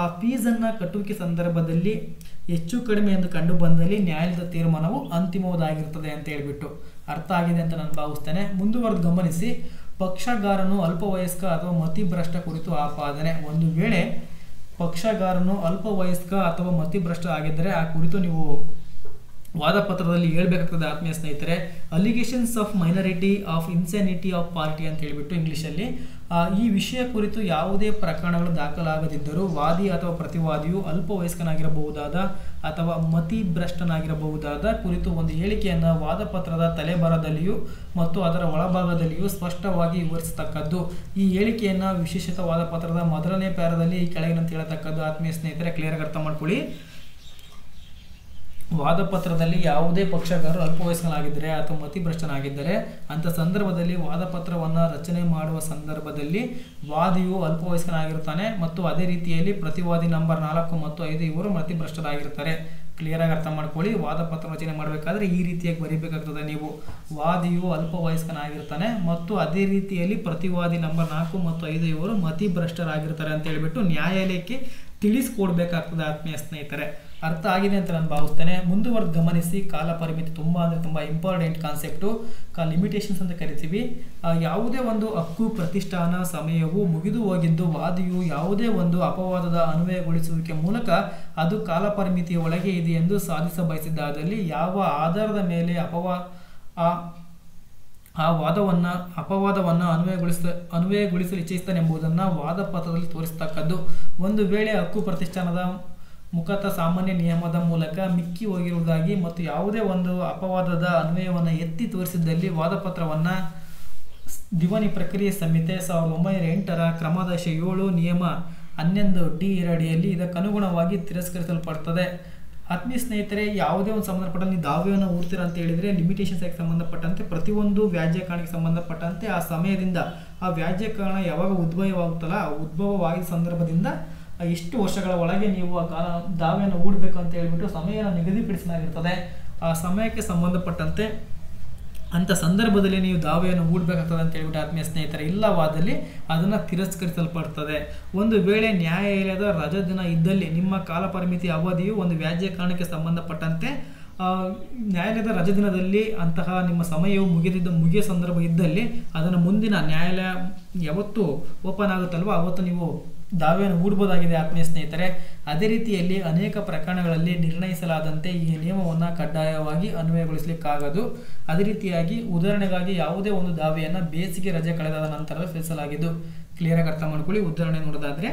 ಆ ಫೀಸನ್ನು ಕಟ್ಟುವಿಕೆ ಸಂದರ್ಭದಲ್ಲಿ ಹೆಚ್ಚು ಕಡಿಮೆ ಎಂದು ಕಂಡು ಬಂದಲ್ಲಿ ನ್ಯಾಯಾಲಯದ ತೀರ್ಮಾನವು ಅಂತಿಮವಾದಾಗಿರುತ್ತದೆ ಅಂತ ಹೇಳ್ಬಿಟ್ಟು ಅರ್ಥ ಆಗಿದೆ ಅಂತ ನಾನು ಭಾವಿಸ್ತೇನೆ. ಮುಂದುವರೆದು ಗಮನಿಸಿ, ಪಕ್ಷಗಾರನು ಅಲ್ಪವಯಸ್ಕ ಅಥವಾ ಮತಿಭ್ರಷ್ಟ ಕುರಿತು ಆಪಾದನೆ. ಒಂದು ವೇಳೆ ಪಕ್ಷಗಾರನು ಅಲ್ಪವಯಸ್ಕ ಅಥವಾ ಮತಿಭ್ರಷ್ಟ ಆಗಿದ್ದರೆ ಆ ಕುರಿತು ನೀವು ವಾದಪತ್ರದಲ್ಲಿ ಹೇಳ್ಬೇಕಾಗ್ತದೆ ಆತ್ಮೀಯ ಸ್ನೇಹಿತರೆ. Allegations of minority of insanity of party ಅಂತ ಹೇಳ್ಬಿಟ್ಟು ಇಂಗ್ಲೀಷಲ್ಲಿ. ಈ ವಿಷಯ ಕುರಿತು ಯಾವುದೇ ಪ್ರಕರಣಗಳು ದಾಖಲಾಗದಿದ್ದರೂ ವಾದಿ ಅಥವಾ ಪ್ರತಿವಾದಿಯು ಅಲ್ಪವಯಸ್ಕನಾಗಿರಬಹುದಾದ ಅಥವಾ ಮತಿಭ್ರಷ್ಟನಾಗಿರಬಹುದಾದ ಕುರಿತು ಒಂದು ಹೇಳಿಕೆಯನ್ನು ವಾದಪತ್ರದ ತಲೆಬರದಲ್ಲಿಯೂ ಮತ್ತು ಅದರ ಒಳಭಾಗದಲ್ಲಿಯೂ ಸ್ಪಷ್ಟವಾಗಿ ವಿವರಿಸತಕ್ಕದ್ದು. ಈ ಹೇಳಿಕೆಯನ್ನು ವಿಶೇಷಿತ ವಾದಪತ್ರದ ಮೊದಲನೇ ಪ್ಯಾರದಲ್ಲಿ ಈ ಕೆಳಗಿನಂತ ಹೇಳತಕ್ಕದ್ದು ಆತ್ಮೀಯ ಸ್ನೇಹಿತರೆ. ಕ್ಲಿಯರಾಗಿ ಅರ್ಥ ಮಾಡ್ಕೊಳ್ಳಿ. ವಾದಪತ್ರದಲ್ಲಿ ಯಾವುದೇ ಪಕ್ಷಗಾರರು ಅಲ್ಪವಯಸ್ಕನಾಗಿದ್ದರೆ ಅಥವಾ ಮತಿಭ್ರಷ್ಟನಾಗಿದ್ದರೆ ಅಂಥ ಸಂದರ್ಭದಲ್ಲಿ ವಾದಪತ್ರವನ್ನು ರಚನೆ ಮಾಡುವ ಸಂದರ್ಭದಲ್ಲಿ ವಾದಿಯು ಅಲ್ಪವಯಸ್ಕನಾಗಿರ್ತಾನೆ ಮತ್ತು ಅದೇ ರೀತಿಯಲ್ಲಿ ಪ್ರತಿವಾದಿ ನಂಬರ್ 4 ಮತ್ತು 5 ಇವರು ಮತಿಭ್ರಷ್ಟರಾಗಿರ್ತಾರೆ. ಕ್ಲಿಯರಾಗಿ ಅರ್ಥ ಮಾಡ್ಕೊಳ್ಳಿ. ವಾದಪತ್ರ ರಚನೆ ಮಾಡಬೇಕಾದ್ರೆ ಈ ರೀತಿಯಾಗಿ ಬರೀಬೇಕಾಗ್ತದೆ ನೀವು. ವಾದಿಯು ಅಲ್ಪವಯಸ್ಕನಾಗಿರ್ತಾನೆ ಮತ್ತು ಅದೇ ರೀತಿಯಲ್ಲಿ ಪ್ರತಿವಾದಿ ನಂಬರ್ 4 ಮತ್ತು 5 ಇವರು ಮತಿಭ್ರಷ್ಟರಾಗಿರ್ತಾರೆ ಅಂತ ಹೇಳ್ಬಿಟ್ಟು ನ್ಯಾಯಾಲಯಕ್ಕೆ ತಿಳಿಸ್ಕೊಡ್ಬೇಕಾಗ್ತದೆ ಆತ್ಮೀಯ ಸ್ನೇಹಿತರೆ. ಅರ್ಥ ಆಗಿದೆ ಅಂತ ನಾನು ಭಾವಿಸ್ತೇನೆ. ಮುಂದುವರೆದು ಗಮನಿಸಿ, ಕಾಲ ಪರಿಮಿತಿ ತುಂಬ ಇಂಪಾರ್ಟೆಂಟ್ ಕಾನ್ಸೆಪ್ಟು. ಲಿಮಿಟೇಷನ್ಸ್ ಅಂತ ಕರಿತೀವಿ. ಯಾವುದೇ ಒಂದು ಹಕ್ಕು ಪ್ರತಿಷ್ಠಾನ ಸಮಯವು ಮುಗಿದು ಹೋಗಿದ್ದು ವಾದಿಯು ಯಾವುದೇ ಒಂದು ಅಪವಾದದ ಅನ್ವಯಗೊಳಿಸುವಿಕೆ ಮೂಲಕ ಅದು ಕಾಲ ಪರಿಮಿತಿಯ ಒಳಗೆ ಇದೆ ಎಂದು ಸಾಧಿಸ ಬಯಸಿದ್ದಾದಲ್ಲಿ ಯಾವ ಆಧಾರದ ಮೇಲೆ ಅಪವಾದವನ್ನು ಅನ್ವಯಗೊಳಿಸಲು ಇಚ್ಛಿಸ್ತಾನೆಂಬುದನ್ನು ವಾದಪತ್ರದಲ್ಲಿ ತೋರಿಸತಕ್ಕದ್ದು. ಒಂದು ವೇಳೆ ಹಕ್ಕು ಪ್ರತಿಷ್ಠಾನದ ಮುಖತಃ ಸಾಮಾನ್ಯ ನಿಯಮದ ಮೂಲಕ ಮಿಕ್ಕಿ ಹೋಗಿರುವುದಾಗಿ ಮತ್ತು ಯಾವುದೇ ಒಂದು ಅಪವಾದದ ಅನ್ವಯವನ್ನು ಎತ್ತಿ ತೋರಿಸಿದ್ದಲ್ಲಿ ವಾದಪತ್ರವನ್ನು ದಿವಾನಿ ಪ್ರಕ್ರಿಯೆ ಸಂಹಿತೆ 1908ರ ಕ್ರಮದಶ 7 ನಿಯಮ 11D ಅಡಿಯಲ್ಲಿ ಇದಕ್ಕನುಗುಣವಾಗಿ ತಿರಸ್ಕರಿಸಲ್ಪಡುತ್ತದೆ. ಆತ್ಮೀಯ ಸ್ನೇಹಿತರೆ, ಯಾವುದೇ ಒಂದು ಸಂಬಂಧಪಟ್ಟಂತೆ ನೀವು ದಾವೆಯನ್ನು ಹೂಡ್ತೀರಾ ಅಂತ ಹೇಳಿದರೆ ಲಿಮಿಟೇಷನ್ಸ್ ಆಗಿ ಸಂಬಂಧಪಟ್ಟಂತೆ ಪ್ರತಿಯೊಂದು ವ್ಯಾಜ್ಯ ಕಾರಣಕ್ಕೆ ಸಂಬಂಧಪಟ್ಟಂತೆ ಆ ಸಮಯದಿಂದ ಆ ವ್ಯಾಜ್ಯ ಕಾರಣ ಯಾವಾಗ ಉದ್ಭವವಾಗುತ್ತಲ್ಲ ಆ ಉದ್ಭವವಾಗಿದ್ದ ಸಂದರ್ಭದಿಂದ ಎಷ್ಟು ವರ್ಷಗಳ ಒಳಗೆ ನೀವು ಆ ದಾವೆಯನ್ನು ಹೂಡಬೇಕು ಅಂತ ಹೇಳ್ಬಿಟ್ಟು ಸಮಯವನ್ನು ನಿಗದಿಪಡಿಸಲಾಗಿರ್ತದೆ. ಆ ಸಮಯಕ್ಕೆ ಸಂಬಂಧಪಟ್ಟಂತೆ ಅಂಥ ಸಂದರ್ಭದಲ್ಲಿ ನೀವು ದಾವೆಯನ್ನು ಹೂಡಬೇಕಾಗ್ತದೆ ಅಂತ ಹೇಳ್ಬಿಟ್ಟು ಆತ್ಮೀಯ ಸ್ನೇಹಿತರೆ, ಇಲ್ಲವಾದಲ್ಲಿ ಅದನ್ನು ತಿರಸ್ಕರಿಸಲ್ಪಡ್ತದೆ. ಒಂದು ವೇಳೆ ನ್ಯಾಯಾಲಯದ ರಜಾ ದಿನ ಇದ್ದಲ್ಲಿ ನಿಮ್ಮ ಕಾಲಪರಿಮಿತಿ ಅವಧಿಯು ಒಂದು ವ್ಯಾಜ್ಯ ಕಾರಣಕ್ಕೆ ಸಂಬಂಧಪಟ್ಟಂತೆ ನ್ಯಾಯಾಲಯದ ರಜಾ ದಿನದಲ್ಲಿ ಅಂತಹ ನಿಮ್ಮ ಸಮಯವು ಮುಗಿಯೋ ಸಂದರ್ಭ ಇದ್ದಲ್ಲಿ ಅದನ್ನು ಮುಂದಿನ ನ್ಯಾಯಾಲಯ ಯಾವತ್ತು ಓಪನ್ ಆಗುತ್ತಲ್ವ ಅವತ್ತು ನೀವು ದಾವೆಯನ್ನು ಹೂಡಬಹುದಾಗಿದೆ ಆತ್ಮೀಯ ಸ್ನೇಹಿತರೆ. ಅದೇ ರೀತಿಯಲ್ಲಿ ಅನೇಕ ಪ್ರಕರಣಗಳಲ್ಲಿ ನಿರ್ಣಯಿಸಲಾದಂತೆ ಈ ನಿಯಮವನ್ನು ಕಡ್ಡಾಯವಾಗಿ ಅನ್ವಯಗೊಳಿಸಲಿಕ್ಕಾಗದು. ಅದೇ ರೀತಿಯಾಗಿ ಉದಾಹರಣೆಗಾಗಿ ಯಾವುದೇ ಒಂದು ದಾವೆಯನ್ನು ಬೇಸಿಗೆ ರಜೆ ಕಳೆದಾದ ನಂತರ ಸಲ್ಲಿಸಲಾಗಿದ್ದು. ಕ್ಲಿಯರಾಗಿ ಅರ್ಥ ಮಾಡ್ಕೊಳ್ಳಿ. ಉದಾಹರಣೆ ನೋಡೋದಾದ್ರೆ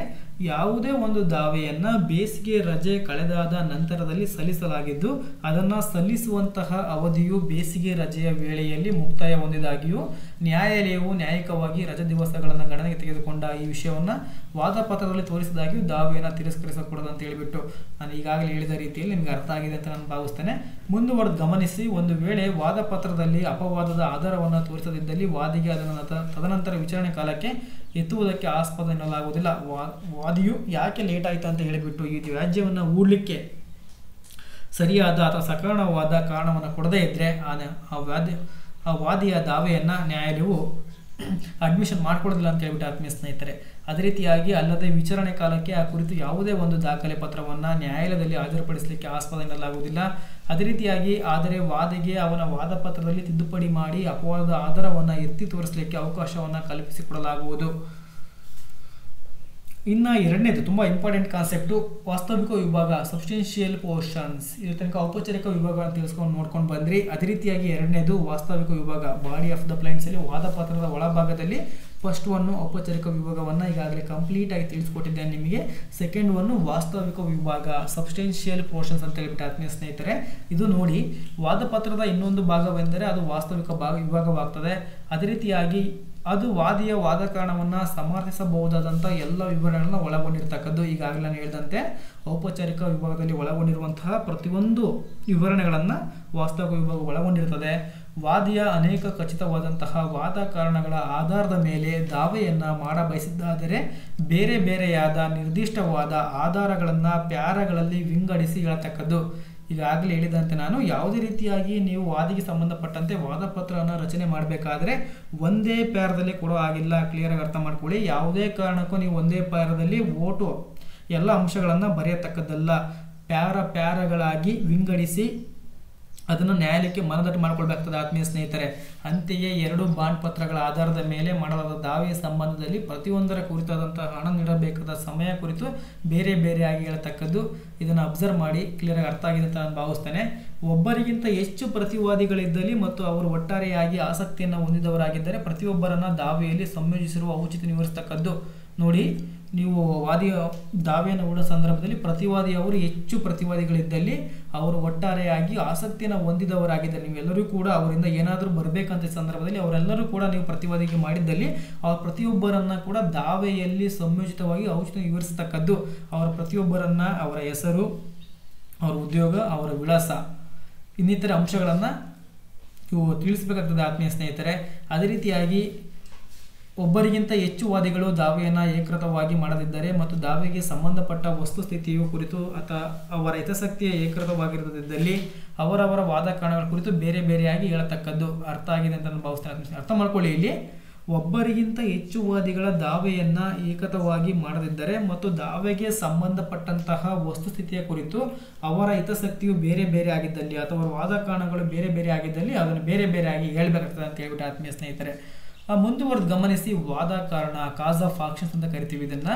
ಯಾವುದೇ ಒಂದು ದಾವೆಯನ್ನು ಬೇಸಿಗೆ ರಜೆ ಕಳೆದಾದ ನಂತರದಲ್ಲಿ ಸಲ್ಲಿಸಲಾಗಿದ್ದು ಅದನ್ನು ಸಲ್ಲಿಸುವಂತಹ ಅವಧಿಯು ಬೇಸಿಗೆ ರಜೆಯ ವೇಳೆಯಲ್ಲಿ ಮುಕ್ತಾಯ ಹೊಂದಿದಾಗಿಯೂ ನ್ಯಾಯಾಲಯವು ನ್ಯಾಯಿಕವಾಗಿ ರಜೆ ದಿವಸಗಳನ್ನು ಗಣನೆಗೆ ತೆಗೆದುಕೊಂಡ ಈ ವಿಷಯವನ್ನು ವಾದಪತ್ರದಲ್ಲಿ ತೋರಿಸಿದಾಗಿಯೂ ದಾವೆಯನ್ನು ತಿರಸ್ಕರಿಸಕೂಡದು ಅಂತ ಹೇಳಿಬಿಟ್ಟು ನಾನು ಈಗಾಗಲೇ ಹೇಳಿದ ರೀತಿಯಲ್ಲಿ ನಿಮಗೆ ಅರ್ಥ ಆಗಿದೆ ಅಂತ ನಾನು ಭಾವಿಸ್ತೇನೆ. ಮುಂದುವರೆದು ಗಮನಿಸಿ. ಒಂದು ವೇಳೆ ವಾದಪತ್ರದಲ್ಲಿ ಅಪವಾದದ ಆಧಾರವನ್ನು ತೋರಿಸದಿದ್ದಲ್ಲಿ ವಾದಿಗೆ ಅದನ್ನು ತದನಂತರ ವಿಚಾರಣೆ ಕಾಲಕ್ಕೆ ಎತ್ತುವುದಕ್ಕೆ ಆಸ್ಪದ ಎನ್ನಲಾಗುವುದಿಲ್ಲ. ವಾದಿಯು ಯಾಕೆ ಲೇಟ್ ಆಯಿತು ಅಂತ ಹೇಳಿಬಿಟ್ಟು ಈ ವ್ಯಾಜ್ಯವನ್ನು ಹೂಡಲಿಕ್ಕೆ ಸರಿಯಾದ ಅಥವಾ ಸಕಾರಣವಾದ ಕಾರಣವನ್ನು ಕೊಡದೇ ಇದ್ದರೆ ಆ ವಾದಿಯ ದಾವೆಯನ್ನು ನ್ಯಾಯಾಲಯವು ಅಡ್ಮಿಷನ್ ಮಾಡಿಕೊಡೋದಿಲ್ಲ ಅಂತ ಹೇಳ್ಬಿಟ್ಟು ಆತ್ಮೀಯ ಸ್ನೇಹಿತರೆ. ಅದೇ ರೀತಿಯಾಗಿ ಅಲ್ಲದೆ ವಿಚಾರಣೆ ಕಾಲಕ್ಕೆ ಆ ಕುರಿತು ಯಾವುದೇ ಒಂದು ದಾಖಲೆ ಪತ್ರವನ್ನು ನ್ಯಾಯಾಲಯದಲ್ಲಿ ಹಾಜರುಪಡಿಸಲಿಕ್ಕೆ ಆಸ್ಪದ ಎನ್ನಲಾಗುವುದಿಲ್ಲ. ಅದೇ ರೀತಿಯಾಗಿ ಆದರೆ ವಾದಿಗೆ ಅವನ ವಾದಪತ್ರದಲ್ಲಿ ತಿದ್ದುಪಡಿ ಮಾಡಿ ಅಪವಾದದ ಆಧಾರವನ್ನು ಎತ್ತಿ ತೋರಿಸಲಿಕ್ಕೆ ಅವಕಾಶವನ್ನು ಕಲ್ಪಿಸಿಕೊಡಲಾಗುವುದು. ಇನ್ನು ಎರಡನೇದು ತುಂಬ ಇಂಪಾರ್ಟೆಂಟ್ ಕಾನ್ಸೆಪ್ಟು ವಾಸ್ತವಿಕ ವಿಭಾಗ, ಸಬ್ಸ್ಟೆನ್ಷಿಯಲ್ ಪೋರ್ಷನ್ಸ್. ಇದು ತನಕ ಔಪಚಾರಿಕ ವಿಭಾಗ ಅಂತ ತಿಳಿಸ್ಕೊಂಡು ನೋಡ್ಕೊಂಡು ಬಂದ್ರಿ. ಅದೇ ರೀತಿಯಾಗಿ ಎರಡನೇದು ವಾಸ್ತವಿಕ ವಿಭಾಗ, ಬಾಡಿ ಆಫ್ ದ ಪ್ಲೈಂಟ್ಸಲ್ಲಿ ವಾದಪತ್ರದ ಒಳಭಾಗದಲ್ಲಿ ಫಸ್ಟ್ ಒನ್ನು ಔಪಚಾರಿಕ ವಿಭಾಗವನ್ನು ಈಗಾಗಲೇ ಕಂಪ್ಲೀಟ್ ಆಗಿ ತಿಳಿಸ್ಕೊಟ್ಟಿದ್ದೇನೆ ನಿಮಗೆ. ಸೆಕೆಂಡ್ ಒನ್ನು ವಾಸ್ತವಿಕ ವಿಭಾಗ, ಸಬ್ಸ್ಟೆನ್ಷಿಯಲ್ ಪೋರ್ಷನ್ಸ್ ಅಂತ ಹೇಳ್ಬಿಟ್ಟು ಆತ್ಮೀಯ ಸ್ನೇಹಿತರೆ. ಇದು ನೋಡಿ, ವಾದಪತ್ರದ ಇನ್ನೊಂದು ಭಾಗವೆಂದರೆ ಅದು ವಾಸ್ತವಿಕ ವಿಭಾಗವಾಗ್ತದೆ. ಅದೇ ರೀತಿಯಾಗಿ ಅದು ವಾದಿಯ ವಾದ ಕಾರಣವನ್ನು ಸಮರ್ಥಿಸಬಹುದಾದಂಥ ಎಲ್ಲ ವಿವರಣೆಗಳನ್ನು ಒಳಗೊಂಡಿರ್ತಕ್ಕದ್ದು. ಈಗಾಗಲೇ ನಾನು ಹೇಳಿದಂತೆ ಔಪಚಾರಿಕ ವಿಭಾಗದಲ್ಲಿ ಒಳಗೊಂಡಿರುವಂತಹ ಪ್ರತಿಯೊಂದು ವಿವರಣೆಗಳನ್ನು ವಾಸ್ತವಿಕ ವಿಭಾಗ ಒಳಗೊಂಡಿರ್ತದೆ. ವಾದಿಯ ಅನೇಕ ಖಚಿತವಾದಂತಹ ವಾದ ಕಾರಣಗಳ ಆಧಾರದ ಮೇಲೆ ದಾವೆಯನ್ನು ಮಾಡಬಯಸಿದ್ದಾದರೆ ಬೇರೆ ಬೇರೆಯಾದ ನಿರ್ದಿಷ್ಟವಾದ ಆಧಾರಗಳನ್ನು ಪ್ಯಾರಾಗಳಲ್ಲಿ ವಿಂಗಡಿಸಿ ಹೇಳತಕ್ಕದ್ದು. ಈಗಾಗಲೇ ಹೇಳಿದಂತೆ ನಾನು ಯಾವುದೇ ರೀತಿಯಾಗಿ ನೀವು ವಾದಿಗೆ ಸಂಬಂಧಪಟ್ಟಂತೆ ವಾದಪತ್ರವನ್ನು ರಚನೆ ಮಾಡಬೇಕಾದ್ರೆ ಒಂದೇ ಪ್ಯಾರದಲ್ಲಿ ಕೊಡೋ ಆಗಿಲ್ಲ. ಕ್ಲಿಯರಾಗಿ ಅರ್ಥ ಮಾಡ್ಕೊಳ್ಳಿ. ಯಾವುದೇ ಕಾರಣಕ್ಕೂ ನೀವು ಒಂದೇ ಪ್ಯಾರದಲ್ಲಿ ಓಟು ಎಲ್ಲ ಅಂಶಗಳನ್ನು ಬರೆಯತಕ್ಕದ್ದಲ್ಲ. ಪ್ಯಾರಗಳಾಗಿ ವಿಂಗಡಿಸಿ ಅದನ್ನು ನ್ಯಾಯಾಲಯಕ್ಕೆ ಮನದಟ್ಟು ಮಾಡಿಕೊಳ್ಬೇಕಾಗ್ತದೆ ಆತ್ಮೀಯ ಸ್ನೇಹಿತರೆ. ಅಂತೆಯೇ ಎರಡು ಬಾಂಡ್ ಪತ್ರಗಳ ಆಧಾರದ ಮೇಲೆ ಮಾಡಲಾದ ದಾವೆಯ ಸಂಬಂಧದಲ್ಲಿ ಪ್ರತಿಯೊಂದರ ಕುರಿತಾದಂತಹ ಹಣ ನೀಡಬೇಕಾದ ಸಮಯ ಕುರಿತು ಬೇರೆ ಬೇರೆಯಾಗಿ ಹೇಳತಕ್ಕದ್ದು. ಇದನ್ನು ಅಬ್ಸರ್ವ್ ಮಾಡಿ. ಕ್ಲಿಯರಾಗಿ ಅರ್ಥ ಆಗಿದೆ ಅಂತ ನಾನು ಭಾವಿಸ್ತೇನೆ. ಒಬ್ಬರಿಗಿಂತ ಹೆಚ್ಚು ಪ್ರತಿವಾದಿಗಳಿದ್ದಲ್ಲಿ ಮತ್ತು ಅವರು ಒಟ್ಟಾರೆಯಾಗಿ ಆಸಕ್ತಿಯನ್ನು ಹೊಂದಿದವರಾಗಿದ್ದರೆ ಪ್ರತಿಯೊಬ್ಬರನ್ನ ದಾವೆಯಲ್ಲಿ ಸಂಯೋಜಿಸಿರುವ ಔಚಿತ್ಯ ನಿವಾರಿಸತಕ್ಕದ್ದು. ನೋಡಿ, ನೀವು ದಾವೆಯನ್ನು ಹೂಡೋ ಸಂದರ್ಭದಲ್ಲಿ ಪ್ರತಿವಾದಿಯವರು ಹೆಚ್ಚು ಪ್ರತಿವಾದಿಗಳಿದ್ದಲ್ಲಿ ಅವರು ಒಟ್ಟಾರೆಯಾಗಿ ಆಸಕ್ತಿಯನ್ನು ಹೊಂದಿದವರಾಗಿದ್ದರೆ ನೀವೆಲ್ಲರೂ ಕೂಡ ಅವರಿಂದ ಏನಾದರೂ ಬರಬೇಕಂತ ಸಂದರ್ಭದಲ್ಲಿ ಅವರೆಲ್ಲರೂ ಕೂಡ ನೀವು ಪ್ರತಿವಾದಿಗೆ ಮಾಡಿದ್ದಲ್ಲಿ ಅವರ ಪ್ರತಿಯೊಬ್ಬರನ್ನ ಕೂಡ ದಾವೆಯಲ್ಲಿ ಸಂಯೋಜಿತವಾಗಿ ಔಚಿತ್ಯ ವಿವರಿಸತಕ್ಕದ್ದು. ಅವರ ಪ್ರತಿಯೊಬ್ಬರನ್ನ ಅವರ ಹೆಸರು, ಅವರ ಉದ್ಯೋಗ, ಅವರ ವಿಳಾಸ ಇನ್ನಿತರ ಅಂಶಗಳನ್ನು ಇವು ತಿಳಿಸಬೇಕಾಗ್ತದೆ ಆತ್ಮೀಯ ಸ್ನೇಹಿತರೆ. ಅದೇ ರೀತಿಯಾಗಿ ಒಬ್ಬರಿಗಿಂತ ಹೆಚ್ಚು ವಾದಿಗಳು ದಾವೆಯನ್ನು ಏಕೃತವಾಗಿ ಮಾಡದಿದ್ದರೆ ಮತ್ತು ದಾವೆಗೆ ಸಂಬಂಧಪಟ್ಟ ವಸ್ತುಸ್ಥಿತಿಯು ಕುರಿತು ಅಥವಾ ಅವರ ಹಿತಾಸಕ್ತಿಯ ಏಕೃತವಾಗಿರದಿದ್ದಲ್ಲಿ ಅವರವರ ವಾದ ಕಾರಣಗಳ ಕುರಿತು ಬೇರೆ ಬೇರೆಯಾಗಿ ಹೇಳತಕ್ಕದ್ದು. ಅರ್ಥ ಆಗಿದೆ ಅಂತ ನಾನು ಭಾವಿಸ್ತೇನೆ. ಅರ್ಥ ಮಾಡ್ಕೊಳ್ಳಿ. ಇಲ್ಲಿ ಒಬ್ಬರಿಗಿಂತ ಹೆಚ್ಚು ವಾದಿಗಳ ದಾವೆಯನ್ನು ಏಕತವಾಗಿ ಮಾಡದಿದ್ದರೆ ಮತ್ತು ದಾವೆಗೆ ಸಂಬಂಧಪಟ್ಟಂತಹ ವಸ್ತುಸ್ಥಿತಿಯ ಕುರಿತು ಅವರ ಹಿತಾಸಕ್ತಿಯು ಬೇರೆ ಬೇರೆ ಆಗಿದ್ದಲ್ಲಿ ಅಥವಾ ವಾದ ಕಾರಣಗಳು ಬೇರೆ ಬೇರೆ ಆಗಿದ್ದಲ್ಲಿ ಅದನ್ನು ಬೇರೆ ಬೇರೆಯಾಗಿ ಹೇಳಬೇಕಾಗ್ತದೆ ಅಂತ ಹೇಳ್ಬಿಟ್ಟು ಆತ್ಮೀಯ ಸ್ನೇಹಿತರೆ. ಮುಂದುವರೆದು ಗಮನಿಸಿ. ವಾದ ಕಾರಣ, ಕಾಸ್ ಆಫ್ ಆಕ್ಷನ್ಸ್ ಅಂತ ಕರಿತೀವಿ ಇದನ್ನು.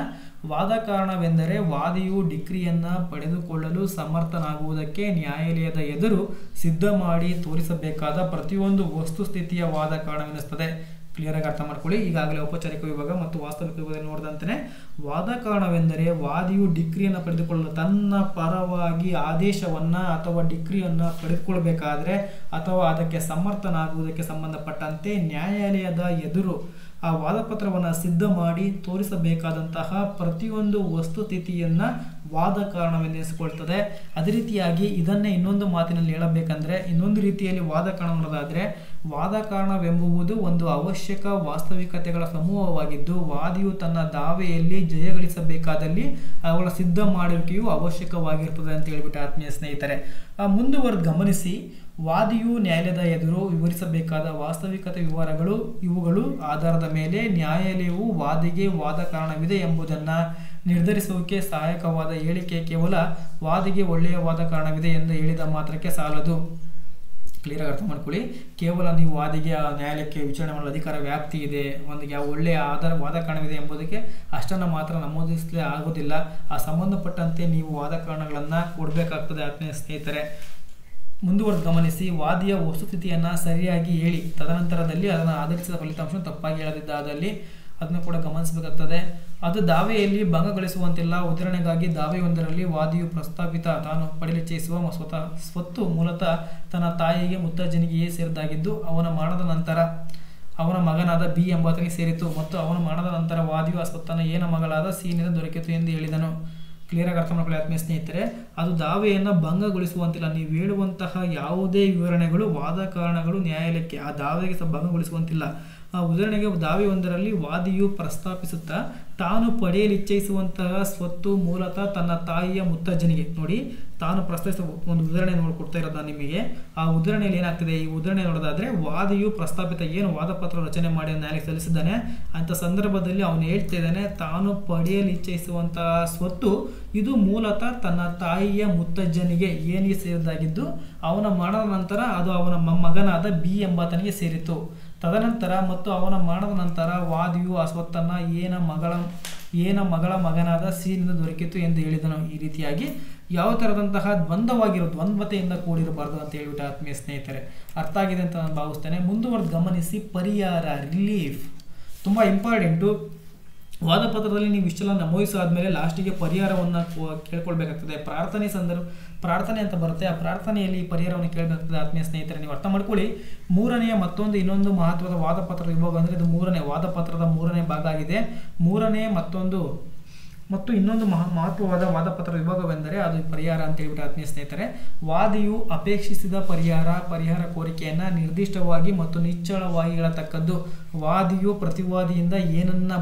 ವಾದ ಕಾರಣವೆಂದರೆ ವಾದಿಯು ಡಿಗ್ರಿಯನ್ನು ಪಡೆದುಕೊಳ್ಳಲು ಸಮರ್ಥನಾಗುವುದಕ್ಕೆ ನ್ಯಾಯಾಲಯದ ಎದುರು ಸಿದ್ಧ ಮಾಡಿ ತೋರಿಸಬೇಕಾದ ಪ್ರತಿಯೊಂದು ವಸ್ತುಸ್ಥಿತಿಯ ವಾದ ಕಾರಣವೆನಿಸುತ್ತದೆ. ಕ್ಲಿಯರಾಗಿ ಅರ್ಥ ಮಾಡ್ಕೊಳ್ಳಿ. ಈಗಾಗಲೇ ಔಪಚಾರಿಕ ವಿಭಾಗ ಮತ್ತು ವಾಸ್ತವಿಕ ವಿಭಾಗದಲ್ಲಿ ನೋಡಿದಂತೆ ವಾದ ಕಾರಣವೆಂದರೆ ವಾದಿಯು ಡಿಗ್ರಿಯನ್ನು ಪಡೆದುಕೊಳ್ಳಲು ತನ್ನ ಪರವಾಗಿ ಆದೇಶವನ್ನು ಅಥವಾ ಡಿಗ್ರಿಯನ್ನು ಪಡೆದುಕೊಳ್ಳಬೇಕಾದ್ರೆ ಅಥವಾ ಅದಕ್ಕೆ ಸಮರ್ಥನಾಗುವುದಕ್ಕೆ ಸಂಬಂಧಪಟ್ಟಂತೆ ನ್ಯಾಯಾಲಯದ ಎದುರು ಆ ವಾದಪತ್ರವನ್ನು ಸಿದ್ಧ ಮಾಡಿ ತೋರಿಸಬೇಕಾದಂತಹ ಪ್ರತಿಯೊಂದು ವಸ್ತುಸ್ಥಿತಿಯನ್ನು ವಾದ ಕಾರಣವೆಂದೆನಿಸಿಕೊಳ್ತದೆ. ಅದೇ ರೀತಿಯಾಗಿ ಇದನ್ನೇ ಇನ್ನೊಂದು ಮಾತಿನಲ್ಲಿ ಹೇಳಬೇಕಂದ್ರೆ, ಇನ್ನೊಂದು ರೀತಿಯಲ್ಲಿ ವಾದ ಕಾರಣ ನೋಡೋದಾದರೆ, ವಾದ ಕಾರಣವೆಂಬುದು ಒಂದು ಅವಶ್ಯಕ ವಾಸ್ತವಿಕತೆಗಳ ಸಮೂಹವಾಗಿದ್ದು ವಾದಿಯು ತನ್ನ ದಾವೆಯಲ್ಲಿ ಜಯಗಳಿಸಬೇಕಾದಲ್ಲಿ ಅವುಗಳ ಸಿದ್ಧ ಮಾಡುವಿಕೆಯು ಅವಶ್ಯಕವಾಗಿರ್ತದೆ ಅಂತ ಹೇಳಿಬಿಟ್ಟು ಆತ್ಮೀಯ ಸ್ನೇಹಿತರೆ, ಮುಂದುವರೆದು ಗಮನಿಸಿ. ವಾದಿಯು ನ್ಯಾಯಾಲಯದ ಎದುರು ವಿವರಿಸಬೇಕಾದ ವಾಸ್ತವಿಕತೆ ವಿವರಗಳು ಇವುಗಳು ಆಧಾರದ ಮೇಲೆ ನ್ಯಾಯಾಲಯವು ವಾದಿಗೆ ವಾದ ಕಾರಣವಿದೆ ಎಂಬುದನ್ನು ನಿರ್ಧರಿಸುವುದಕ್ಕೆ ಸಹಾಯಕವಾದ ಹೇಳಿಕೆ ಕೇವಲ ವಾದಿಗೆ ಒಳ್ಳೆಯ ವಾದ ಕಾರಣವಿದೆ ಎಂದು ಹೇಳಿದ ಮಾತ್ರಕ್ಕೆ ಸಾಲದು. ಕ್ಲಿಯರ್ ಆಗಿ ಅರ್ಥ ಮಾಡ್ಕೊಳ್ಳಿ. ಕೇವಲ ನೀವು ವಾದಿಗೆ ನ್ಯಾಯಾಲಯಕ್ಕೆ ವಿಚಾರಣೆ ಮಾಡಲು ಅಧಿಕಾರ ವ್ಯಾಪ್ತಿ ಇದೆ, ಒಂದು ಯಾವ ಒಳ್ಳೆಯ ವಾದ ಕಾರಣವಿದೆ ಎಂಬುದಕ್ಕೆ ಅಷ್ಟನ್ನು ಮಾತ್ರ ನಮೂದಿಸಲೇ ಆಗೋದಿಲ್ಲ. ಆ ಸಂಬಂಧಪಟ್ಟಂತೆ ನೀವು ವಾದ ಕಾರಣಗಳನ್ನು ಕೊಡಬೇಕಾಗ್ತದೆ ಆತ್ಮೀಯ ಸ್ನೇಹಿತರೆ. ಮುಂದುವರೆದು ಗಮನಿಸಿ. ವಾದಿಯ ವಸ್ತುಸ್ಥಿತಿಯನ್ನು ಸರಿಯಾಗಿ ಹೇಳಿ ತದನಂತರದಲ್ಲಿ ಅದನ್ನು ಆಧರಿಸಿದ ಫಲಿತಾಂಶವನ್ನು ತಪ್ಪಾಗಿ ಹೇಳದಿದ್ದಾದಲ್ಲಿ ಅದನ್ನು ಕೂಡ ಗಮನಿಸಬೇಕಾಗ್ತದೆ. ಅದು ದಾವೆಯಲ್ಲಿ ಭಂಗಗೊಳಿಸುವಂತಿಲ್ಲ. ಉದಾಹರಣೆಗಾಗಿ ದಾವೆಯೊಂದರಲ್ಲಿ ವಾದಿಯು ಪ್ರಸ್ತಾಪಿತ ತಾನು ಪಡೆಯಲಿಚ್ಛಿಸುವ ಸ್ವತ್ತು ಮೂಲತಃ ತನ್ನ ತಾಯಿಗೆ ಮುತ್ತಜ್ಜನಿಗೆ ಸೇರಿದಾಗಿದ್ದು ಅವನ ಮರಣದ ನಂತರ ಅವನ ಮಗನಾದ ಬಿ ಎಂಬಾತನಿಗೆ ಸೇರಿತು ಮತ್ತು ಅವನ ಮರಣದ ನಂತರ ವಾದಿಯು ಆ ಸ್ವತ್ತನ್ನು ಏನ ಮಗಳಾದ ಸಿನಿಂದ ದೊರಕಿತು ಎಂದು ಹೇಳಿದನು. ಕ್ಲಿಯರಾಗಿ ಅರ್ಥ ಮಾಡ್ಕೊಳ್ಳಿ ಆತ್ಮೀಯ ಸ್ನೇಹಿತರೆ. ಅದು ದಾವೆಯನ್ನು ಭಂಗಗೊಳಿಸುವಂತಿಲ್ಲ. ನೀವು ಹೇಳುವಂತಹ ಯಾವುದೇ ವಿವರಣೆಗಳು ವಾದ ಕಾರಣಗಳು ನ್ಯಾಯಾಲಯಕ್ಕೆ ಆ ದಾವೆಗೆ ಸಹ ಭಂಗಗೊಳಿಸುವಂತಿಲ್ಲ. ಉದಾಹರಣೆಗೆ ದಾವೆಯೊಂದರಲ್ಲಿ ವಾದಿಯು ಪ್ರಸ್ತಾಪಿಸುತ್ತಾ ತಾನು ಪಡೆಯಲಿಚ್ಛಿಸುವಂತಹ ಸ್ವತ್ತು ಮೂಲತಃ ತನ್ನ ತಾಯಿಯ ಮುತ್ತಜ್ಜನಿಗೆ, ನೋಡಿ ತಾನು ಪ್ರಸ್ತಾಪಿಸುವ ಒಂದು ಉದಾಹರಣೆ ನೋಡಿಕೊಡ್ತಾ ಇರೋದು ನಾನು ನಿಮಗೆ. ಆ ಉದಾಹರಣೆಯಲ್ಲಿ ಏನಾಗ್ತದೆ, ಈ ಉದಾಹರಣೆ ನೋಡೋದಾದ್ರೆ ವಾದಿಯು ಪ್ರಸ್ತಾಪಿತ ಏನು ವಾದಪತ್ರ ರಚನೆ ಮಾಡಿ ನ್ಯಾಯಾಲಯಕ್ಕೆ ಸಲ್ಲಿಸಿದ್ದಾನೆ ಅಂತ ಸಂದರ್ಭದಲ್ಲಿ ಅವನು ಹೇಳ್ತಾ ಇದ್ದಾನೆ ತಾನು ಪಡೆಯಲಿಚ್ಛಿಸುವಂತಹ ಸ್ವತ್ತು ಇದು ಮೂಲತಃ ತನ್ನ ತಾಯಿಯ ಮುತ್ತಜ್ಜನಿಗೆ ಏನಿಗೆ ಸೇರಿದಾಗಿದ್ದು ಅವನ ಮರಣದ ನಂತರ ಅದು ಅವನ ಮಗನಾದ ಬಿ ಎಂಬಾತನಿಗೆ ಸೇರಿತು. ತದನಂತರ ಮತ್ತು ಅವನ ಮರಣದ ನಂತರ ವಾದಿಯು ಆ ಸ್ವತ್ತನ್ನು ಏನ ಮಗಳ ಮಗನಾದ ಸಿನಿಂದ ದೊರಕಿತು ಎಂದು ಹೇಳಿದನು. ಈ ರೀತಿಯಾಗಿ ಯಾವ ಥರದಂತಹ ದ್ವಂದ್ವತೆಯಿಂದ ಕೂಡಿರಬಾರ್ದು ಅಂತ ಹೇಳ್ಬಿಟ್ಟು ಆತ್ಮೀಯ ಸ್ನೇಹಿತರೆ ಅರ್ಥ ಆಗಿದೆ ಅಂತ ನಾನು ಭಾವಿಸ್ತೇನೆ. ಮುಂದುವರೆದು ಗಮನಿಸಿ. ಪರಿಹಾರ, ರಿಲೀಫ್ ತುಂಬ ಇಂಪಾರ್ಟೆಂಟು. ವಾದಪತ್ರದಲ್ಲಿ ನೀವು ಇಷ್ಟೆಲ್ಲ ನಮೂದಿಸಾದ್ಮೇಲೆ ಲಾಸ್ಟಿಗೆ ಪರಿಹಾರವನ್ನು ಕೇಳ್ಕೊಳ್ಬೇಕಾಗ್ತದೆ. ಪ್ರಾರ್ಥನೆ ಅಂತ ಬರುತ್ತೆ. ಆ ಪ್ರಾರ್ಥನೆಯಲ್ಲಿ ಪರಿಹಾರವನ್ನು ಕೇಳಬೇಕಾಗ್ತದೆ ಆತ್ಮೀಯ ಸ್ನೇಹಿತರೆ, ನೀವು ಅರ್ಥ ಮಾಡ್ಕೊಳ್ಳಿ. ಮೂರನೆಯ ಇನ್ನೊಂದು ಮಹತ್ವದ ವಾದಪತ್ರದ ವಿಭಾಗ ಅಂದರೆ ಇದು ವಾದಪತ್ರದ ಮೂರನೇ ಭಾಗ ಆಗಿದೆ. ಮತ್ತು ಇನ್ನೊಂದು ಮಹತ್ವವಾದ ವಾದಪತ್ರ ವಿಭಾಗವೆಂದರೆ ಅದು ಪರಿಹಾರ ಅಂತ ಹೇಳ್ಬಿಟ್ಟು ಆತ್ಮೀಯ ಸ್ನೇಹಿತರೆ. ವಾದಿಯು ಅಪೇಕ್ಷಿಸಿದ ಪರಿಹಾರ ಕೋರಿಕೆಯನ್ನು ನಿರ್ದಿಷ್ಟವಾಗಿ ಮತ್ತು ನಿಚ್ಚಳವಾಗಿ ಹೇಳತಕ್ಕದ್ದು. ವಾದಿಯು ಪ್ರತಿವಾದಿಯಿಂದ ಏನನ್ನ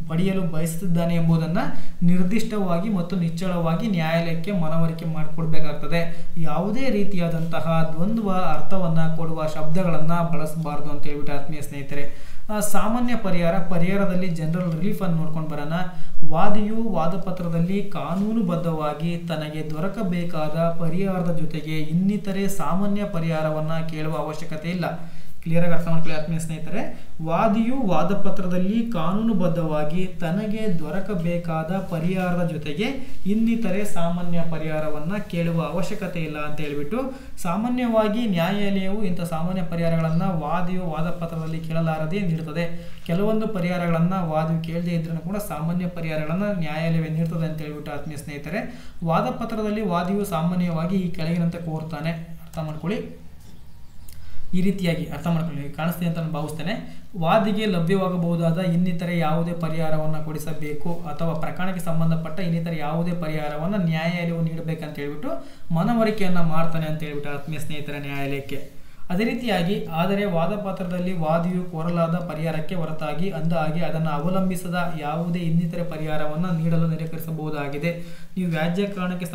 ಪಡೆಯಲು ಬಯಸುತ್ತಿದ್ದಾನೆ ಎಂಬುದನ್ನು ನಿರ್ದಿಷ್ಟವಾಗಿ ಮತ್ತು ನಿಚ್ಚಳವಾಗಿ ನ್ಯಾಯಾಲಯಕ್ಕೆ ಮನವರಿಕೆ ಮಾಡಿಕೊಡ್ಬೇಕಾಗ್ತದೆ. ಯಾವುದೇ ರೀತಿಯಾದಂತಹ ದ್ವಂದ್ವ ಅರ್ಥವನ್ನು ಕೊಡುವ ಶಬ್ದಗಳನ್ನು ಬಳಸಬಾರ್ದು ಅಂತ ಹೇಳ್ಬಿಟ್ಟು ಆತ್ಮೀಯ ಸ್ನೇಹಿತರೆ. ಸಾಮಾನ್ಯ ಪರಿಹಾರದಲ್ಲಿ ಜನರಲ್ ರಿಲೀಫ್ ಅನ್ನು ನೋಡ್ಕೊಂಡು ಬರೋಣ. ವಾದಿಯು ವಾದಪತ್ರದಲ್ಲಿ ಕಾನೂನುಬದ್ಧವಾಗಿ ತನಗೆ ದೊರಕಬೇಕಾದ ಪರಿಹಾರದ ಜೊತೆಗೆ ಇನ್ನಿತರೆ ಸಾಮಾನ್ಯ ಪರಿಹಾರವನ್ನು ಕೇಳುವ ಅವಶ್ಯಕತೆ ಇಲ್ಲ. ಕ್ಲಿಯರ್ ಆಗಿ ಅರ್ಥ ಮಾಡ್ಕೊಳ್ಳಿ ಆತ್ಮೀಯ ಸ್ನೇಹಿತರೆ. ವಾದಿಯು ವಾದಪತ್ರದಲ್ಲಿ ಕಾನೂನುಬದ್ಧವಾಗಿ ತನಗೆ ದೊರಕಬೇಕಾದ ಪರಿಹಾರದ ಜೊತೆಗೆ ಇನ್ನಿತರೆ ಸಾಮಾನ್ಯ ಪರಿಹಾರವನ್ನು ಕೇಳುವ ಅವಶ್ಯಕತೆ ಇಲ್ಲ ಅಂತ ಹೇಳ್ಬಿಟ್ಟು ಸಾಮಾನ್ಯವಾಗಿ ನ್ಯಾಯಾಲಯವು ಇಂಥ ಸಾಮಾನ್ಯ ಪರಿಹಾರಗಳನ್ನು ವಾದಿಯು ವಾದಪತ್ರದಲ್ಲಿ ಕೇಳಲಾರದೆ ನೀಡುತ್ತದೆ. ಕೆಲವೊಂದು ಪರಿಹಾರಗಳನ್ನು ವಾದಿಯು ಕೇಳದೇ ಇದ್ರೂ ಕೂಡ ಸಾಮಾನ್ಯ ಪರಿಹಾರಗಳನ್ನು ನ್ಯಾಯಾಲಯವೇ ನೀಡುತ್ತದೆ ಅಂತ ಹೇಳ್ಬಿಟ್ಟು ಆತ್ಮೀಯ ಸ್ನೇಹಿತರೆ. ವಾದಪತ್ರದಲ್ಲಿ ವಾದಿಯು ಸಾಮಾನ್ಯವಾಗಿ ಈ ಕೆಳಗಿನಂತೆ ಕೋರುತ್ತಾನೆ. ಅರ್ಥ ಮಾಡ್ಕೊಳ್ಳಿ. ಈ ರೀತಿಯಾಗಿ ಅರ್ಥ ಮಾಡ್ಕೊಳ್ಳಿ, ಕಾಣಿಸ್ತೀನಿ ಅಂತ ನಾನು ಭಾವಿಸ್ತೇನೆ. ವಾದಿಗೆ ಲಭ್ಯವಾಗಬಹುದಾದ ಇನ್ನಿತರೆ ಯಾವುದೇ ಪರಿಹಾರವನ್ನು ಕೊಡಿಸಬೇಕು ಅಥವಾ ಪ್ರಕರಣಕ್ಕೆ ಸಂಬಂಧಪಟ್ಟ ಇನ್ನಿತರೆ ಯಾವುದೇ ಪರಿಹಾರವನ್ನು ನ್ಯಾಯಾಲಯವು ನೀಡಬೇಕಂತ ಹೇಳ್ಬಿಟ್ಟು ಮನವರಿಕೆಯನ್ನು ಮಾಡ್ತಾನೆ ಅಂತ ಹೇಳ್ಬಿಟ್ಟು ಆತ್ಮೀಯ ಸ್ನೇಹಿತರ ನ್ಯಾಯಾಲಯಕ್ಕೆ. ಅದೇ ರೀತಿಯಾಗಿ ಆದರೆ ವಾದಪತ್ರದಲ್ಲಿ ವಾದಿಯು ಕೋರಲಾದ ಪರಿಹಾರಕ್ಕೆ ಹೊರತಾಗಿ ಅಂದಹಾಗೆ ಅದನ್ನು ಅವಲಂಬಿಸದ ಯಾವುದೇ ಇನ್ನಿತರೆ ಪರಿಹಾರವನ್ನು ನೀಡಲು ನಿರಾಕರಿಸಬಹುದಾಗಿದೆ. ನೀವು ವ್ಯಾಜ್ಯ ಕಾರಣಕ್ಕೆ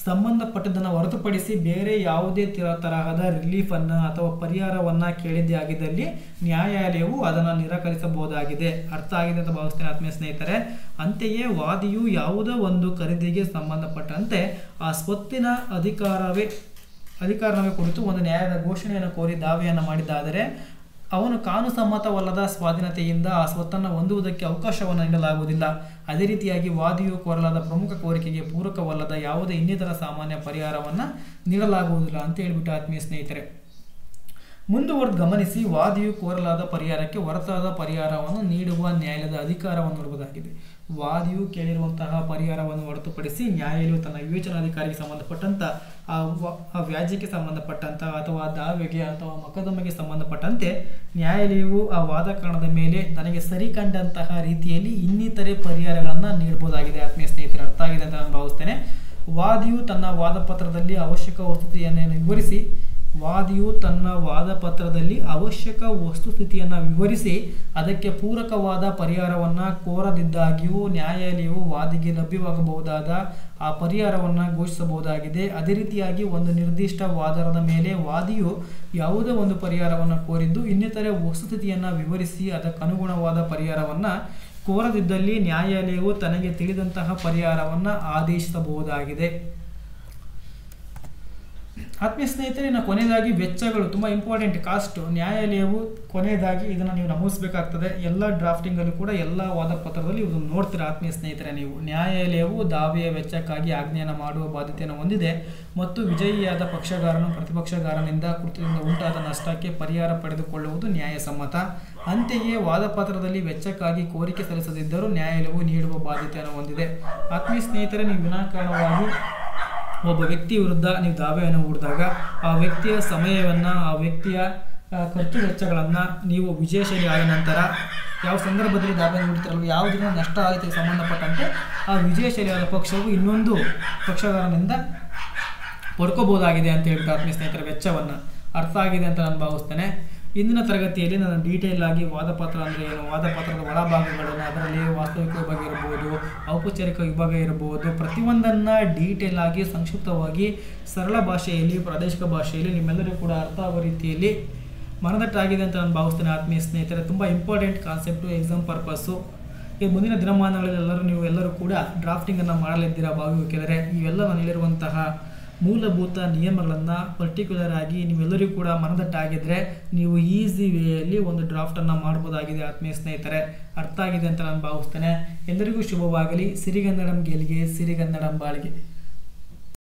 ಸಂಬಂಧಪಟ್ಟದನ್ನು ಹೊರತುಪಡಿಸಿ ಬೇರೆ ಯಾವುದೇ ತರಹದ ರಿಲೀಫನ್ನು ಅಥವಾ ಪರಿಹಾರವನ್ನು ಕೇಳಿದ್ದೇ ಆಗಿದ್ದಲ್ಲಿ ನ್ಯಾಯಾಲಯವು ಅದನ್ನು ನಿರಾಕರಿಸಬಹುದಾಗಿದೆ. ಅರ್ಥ ಆಗಿದೆ ಅಂತ ಭಾವಿಸ್ತೇನೆ ಆತ್ಮೀಯ ಸ್ನೇಹಿತರೆ. ಅಂತೆಯೇ ವಾದಿಯು ಯಾವುದೋ ಒಂದು ಖರೀದಿಗೆ ಸಂಬಂಧಪಟ್ಟಂತೆ ಆ ಸ್ವತ್ತಿನ ಅಧಿಕಾರವೇ ಕುರಿತು ಒಂದು ನ್ಯಾಯದ ಘೋಷಣೆಯನ್ನು ಕೋರಿ ದಾವೆಯನ್ನು ಮಾಡಿದ್ದಾದರೆ ಅವನು ಕಾನೂನುಸಮ್ಮತವಲ್ಲದ ಸ್ವಾಧೀನತೆಯಿಂದ ಆ ಸ್ವತ್ತನ್ನು ಹೊಂದುವುದಕ್ಕೆ ಅವಕಾಶವನ್ನು ನೀಡಲಾಗುವುದಿಲ್ಲ. ಅದೇ ರೀತಿಯಾಗಿ ವಾದಿಯು ಕೋರಲಾದ ಪ್ರಮುಖ ಕೋರಿಕೆಗೆ ಪೂರಕವಲ್ಲದ ಯಾವುದೇ ಇನ್ನಿತರ ಸಾಮಾನ್ಯ ಪರಿಹಾರವನ್ನು ನೀಡಲಾಗುವುದಿಲ್ಲ ಅಂತ ಹೇಳ್ಬಿಟ್ಟು ಆತ್ಮೀಯ ಸ್ನೇಹಿತರೆ. ಮುಂದುವರೆದು ಗಮನಿಸಿ, ವಾದಿಯು ಕೋರಲಾದ ಪರಿಹಾರಕ್ಕೆ ಹೊರತಾದ ಪರಿಹಾರವನ್ನು ನೀಡುವ ನ್ಯಾಯಾಲಯದ ಅಧಿಕಾರವನ್ನು ನೋಡಬಹುದಾಗಿದೆ. ವಾದಿಯು ಕೇಳಿರುವಂತಹ ಪರಿಹಾರವನ್ನು ಹೊರತುಪಡಿಸಿ ನ್ಯಾಯಾಲಯವು ತನ್ನ ವಿವೇಚನಾಧಿಕಾರಿಗೆ ಸಂಬಂಧಪಟ್ಟಂತ ಆ ವ್ಯಾಜ್ಯಕ್ಕೆ ಸಂಬಂಧಪಟ್ಟಂತ ಅಥವಾ ದಾವೆಗೆ ಅಥವಾ ಮೊಕದ್ದಮೆಗೆ ಸಂಬಂಧಪಟ್ಟಂತೆ ನ್ಯಾಯಾಲಯವು ಆ ವಾದ ಕಾರಣದ ಮೇಲೆ ನನಗೆ ಸರಿ ಕಂಡಂತಹ ರೀತಿಯಲ್ಲಿ ಇನ್ನಿತರೆ ಪರಿಹಾರಗಳನ್ನು ನೀಡಬಹುದಾಗಿದೆ. ಆತ್ಮೀಯ ಸ್ನೇಹಿತರೆ, ಅರ್ಥ ಆಗಿದೆ ಅಂತ ನಾನು ಭಾವಿಸ್ತೇನೆ. ವಾದಿಯು ತನ್ನ ವಾದ ಪತ್ರದಲ್ಲಿ ಅವಶ್ಯಕ ವಸ್ತುಸ್ಥಿತಿಯನ್ನು ವಿವರಿಸಿ ಅದಕ್ಕೆ ಪೂರಕವಾದ ಪರಿಹಾರವನ್ನು ಕೋರದಿದ್ದಾಗಿಯೂ ನ್ಯಾಯಾಲಯವು ವಾದಿಗೆ ಲಭ್ಯವಾಗಬಹುದಾದ ಆ ಪರಿಹಾರವನ್ನು ಘೋಷಿಸಬಹುದಾಗಿದೆ. ಅದೇ ರೀತಿಯಾಗಿ ಒಂದು ನಿರ್ದಿಷ್ಟ ಆಧಾರದ ಮೇಲೆ ವಾದಿಯು ಯಾವುದೇ ಒಂದು ಪರಿಹಾರವನ್ನು ಕೋರಿದ್ದು ಇನ್ನಿತರೆ ವಸ್ತುಸ್ಥಿತಿಯನ್ನು ವಿವರಿಸಿ ಅದಕ್ಕನುಗುಣವಾದ ಪರಿಹಾರವನ್ನು ಕೋರದಿದ್ದಲ್ಲಿ ನ್ಯಾಯಾಲಯವು ತನಗೆ ತಿಳಿದಂತಹ ಪರಿಹಾರವನ್ನು ಆದೇಶಿಸಬಹುದಾಗಿದೆ. ಆತ್ಮೀಯ ಸ್ನೇಹಿತರೆ, ಇನ್ನು ಕೊನೆಯದಾಗಿ ವೆಚ್ಚಗಳು ತುಂಬ ಇಂಪಾರ್ಟೆಂಟ್. ಕಾಸ್ಟ್ ನ್ಯಾಯಾಲಯವು ಕೊನೆಯದಾಗಿ ಇದನ್ನು ನೀವು ನಮೂದಿಸಬೇಕಾಗ್ತದೆ. ಎಲ್ಲ ಡ್ರಾಫ್ಟಿಂಗಲ್ಲೂ ಕೂಡ ಎಲ್ಲ ವಾದ ಪತ್ರದಲ್ಲಿ ಇದನ್ನು ನೋಡ್ತೀರಾ. ಆತ್ಮೀಯ ಸ್ನೇಹಿತರೆ, ನೀವು ನ್ಯಾಯಾಲಯವು ದಾವೆಯ ವೆಚ್ಚಕ್ಕಾಗಿ ಆಜ್ಞೆಯನ್ನು ಮಾಡುವ ಬಾಧ್ಯತೆಯನ್ನು ಹೊಂದಿದೆ ಮತ್ತು ವಿಜಯಿಯಾದ ಪಕ್ಷಗಾರನು ಪ್ರತಿಪಕ್ಷಗಾರನಿಂದ ಕೃತ್ಯದಿಂದ ಉಂಟಾದ ನಷ್ಟಕ್ಕೆ ಪರಿಹಾರ ಪಡೆದುಕೊಳ್ಳುವುದು ನ್ಯಾಯಸಮ್ಮತ. ಅಂತೆಯೇ ವಾದ ಪತ್ರದಲ್ಲಿ ವೆಚ್ಚಕ್ಕಾಗಿ ಕೋರಿಕೆ ಸಲ್ಲಿಸದಿದ್ದರೂ ನ್ಯಾಯಾಲಯವು ನೀಡುವ ಬಾಧ್ಯತೆಯನ್ನು ಹೊಂದಿದೆ. ಆತ್ಮೀಯ ಸ್ನೇಹಿತರೆ, ನೀವು ವಿನಾಕಾರಣವಾಗಿ ಒಬ್ಬ ವ್ಯಕ್ತಿ ವಿರುದ್ಧ ನೀವು ದಾವೆಯನ್ನು ಹೂಡಿದಾಗ ಆ ವ್ಯಕ್ತಿಯ ಸಮಯವನ್ನು, ಆ ವ್ಯಕ್ತಿಯ ಖರ್ಚು ವೆಚ್ಚಗಳನ್ನು ನೀವು ವಿಜಯಶೈಲಿ ಆದ ನಂತರ ಯಾವ ಸಂದರ್ಭದಲ್ಲಿ ದಾವೆಯನ್ನು ಹೂಡ್ತಿರಲ್ಲ, ಯಾವುದರಿಂದ ನಷ್ಟ ಆಯಿತು ಸಂಬಂಧಪಟ್ಟಂತೆ ಆ ವಿಜಯಶೈಲಿಯಾದ ಪಕ್ಷವು ಇನ್ನೊಂದು ಪಕ್ಷಗಾರನಿಂದ ಪಡ್ಕೋಬಹುದಾಗಿದೆ ಅಂತ ಹೇಳ್ಬಿಟ್ಟು ಆತ್ಮೀಯ ಸ್ನೇಹಿತರ ವೆಚ್ಚವನ್ನು ಅರ್ಥ ಆಗಿದೆ ಅಂತ ನಾನು ಭಾವಿಸ್ತೇನೆ. ಇಂದಿನ ತರಗತಿಯಲ್ಲಿ ನಾನು ಡೀಟೇಲ್ ಆಗಿ ವಾದಪತ್ರ ಅಂದರೆ ಏನು, ವಾದಪತ್ರದ ಒಳಭಾಗಗಳನ್ನು, ಅದರಲ್ಲಿ ವಾಸ್ತವಿಕ ವಿಭಾಗ ಇರಬಹುದು, ಔಪಚಾರಿಕ ವಿಭಾಗ ಇರಬಹುದು, ಪ್ರತಿಯೊಂದನ್ನು ಡೀಟೇಲ್ ಆಗಿ ಸಂಕ್ಷಿಪ್ತವಾಗಿ ಸರಳ ಭಾಷೆಯಲ್ಲಿ, ಪ್ರಾದೇಶಿಕ ಭಾಷೆಯಲ್ಲಿ ನಿಮ್ಮೆಲ್ಲರಿಗೂ ಕೂಡ ಅರ್ಥ ಆಗುವ ರೀತಿಯಲ್ಲಿ ಮನದಟ್ಟಾಗಿದೆ ಅಂತ ನಾನು ಭಾವಿಸ್ತೇನೆ. ಆತ್ಮೀಯ ಸ್ನೇಹಿತರೆ, ತುಂಬ ಇಂಪಾರ್ಟೆಂಟ್ ಕಾನ್ಸೆಪ್ಟು, ಎಕ್ಸಾಮ್ ಪರ್ಪಸ್ಸು. ಈ ಮುಂದಿನ ದಿನಮಾನಗಳಲ್ಲಿ ಎಲ್ಲರೂ ಕೂಡ ಡ್ರಾಫ್ಟಿಂಗನ್ನು ಮಾಡಲಿದ್ದೀರಾ ಭಾವಿ ವಕೀಲರೇ. ಇವೆಲ್ಲ ನಾನಿಲ್ಲಿರುವಂತಹ ಮೂಲಭೂತ ನಿಯಮಗಳನ್ನು ಪರ್ಟಿಕ್ಯುಲರ್ ಆಗಿ ನೀವೆಲ್ಲರಿಗೂ ಕೂಡ ಮನದಟ್ಟಾಗಿದ್ದರೆ ನೀವು ಈಸಿ ವೇಯಲ್ಲಿ ಒಂದು ಡ್ರಾಫ್ಟನ್ನು ಮಾಡ್ಬೋದಾಗಿದೆ. ಆತ್ಮೀಯ ಸ್ನೇಹಿತರೆ, ಅರ್ಥ ಆಗಿದೆ ಅಂತ ನಾನು ಭಾವಿಸ್ತೇನೆ. ಎಲ್ಲರಿಗೂ ಶುಭವಾಗಲಿ. ಸಿರಿಗನ್ನಡಂ ಗೆಲ್ಗೆ, ಸಿರಿಗನ್ನಡಂ ಬಾಳ್ಗೆ.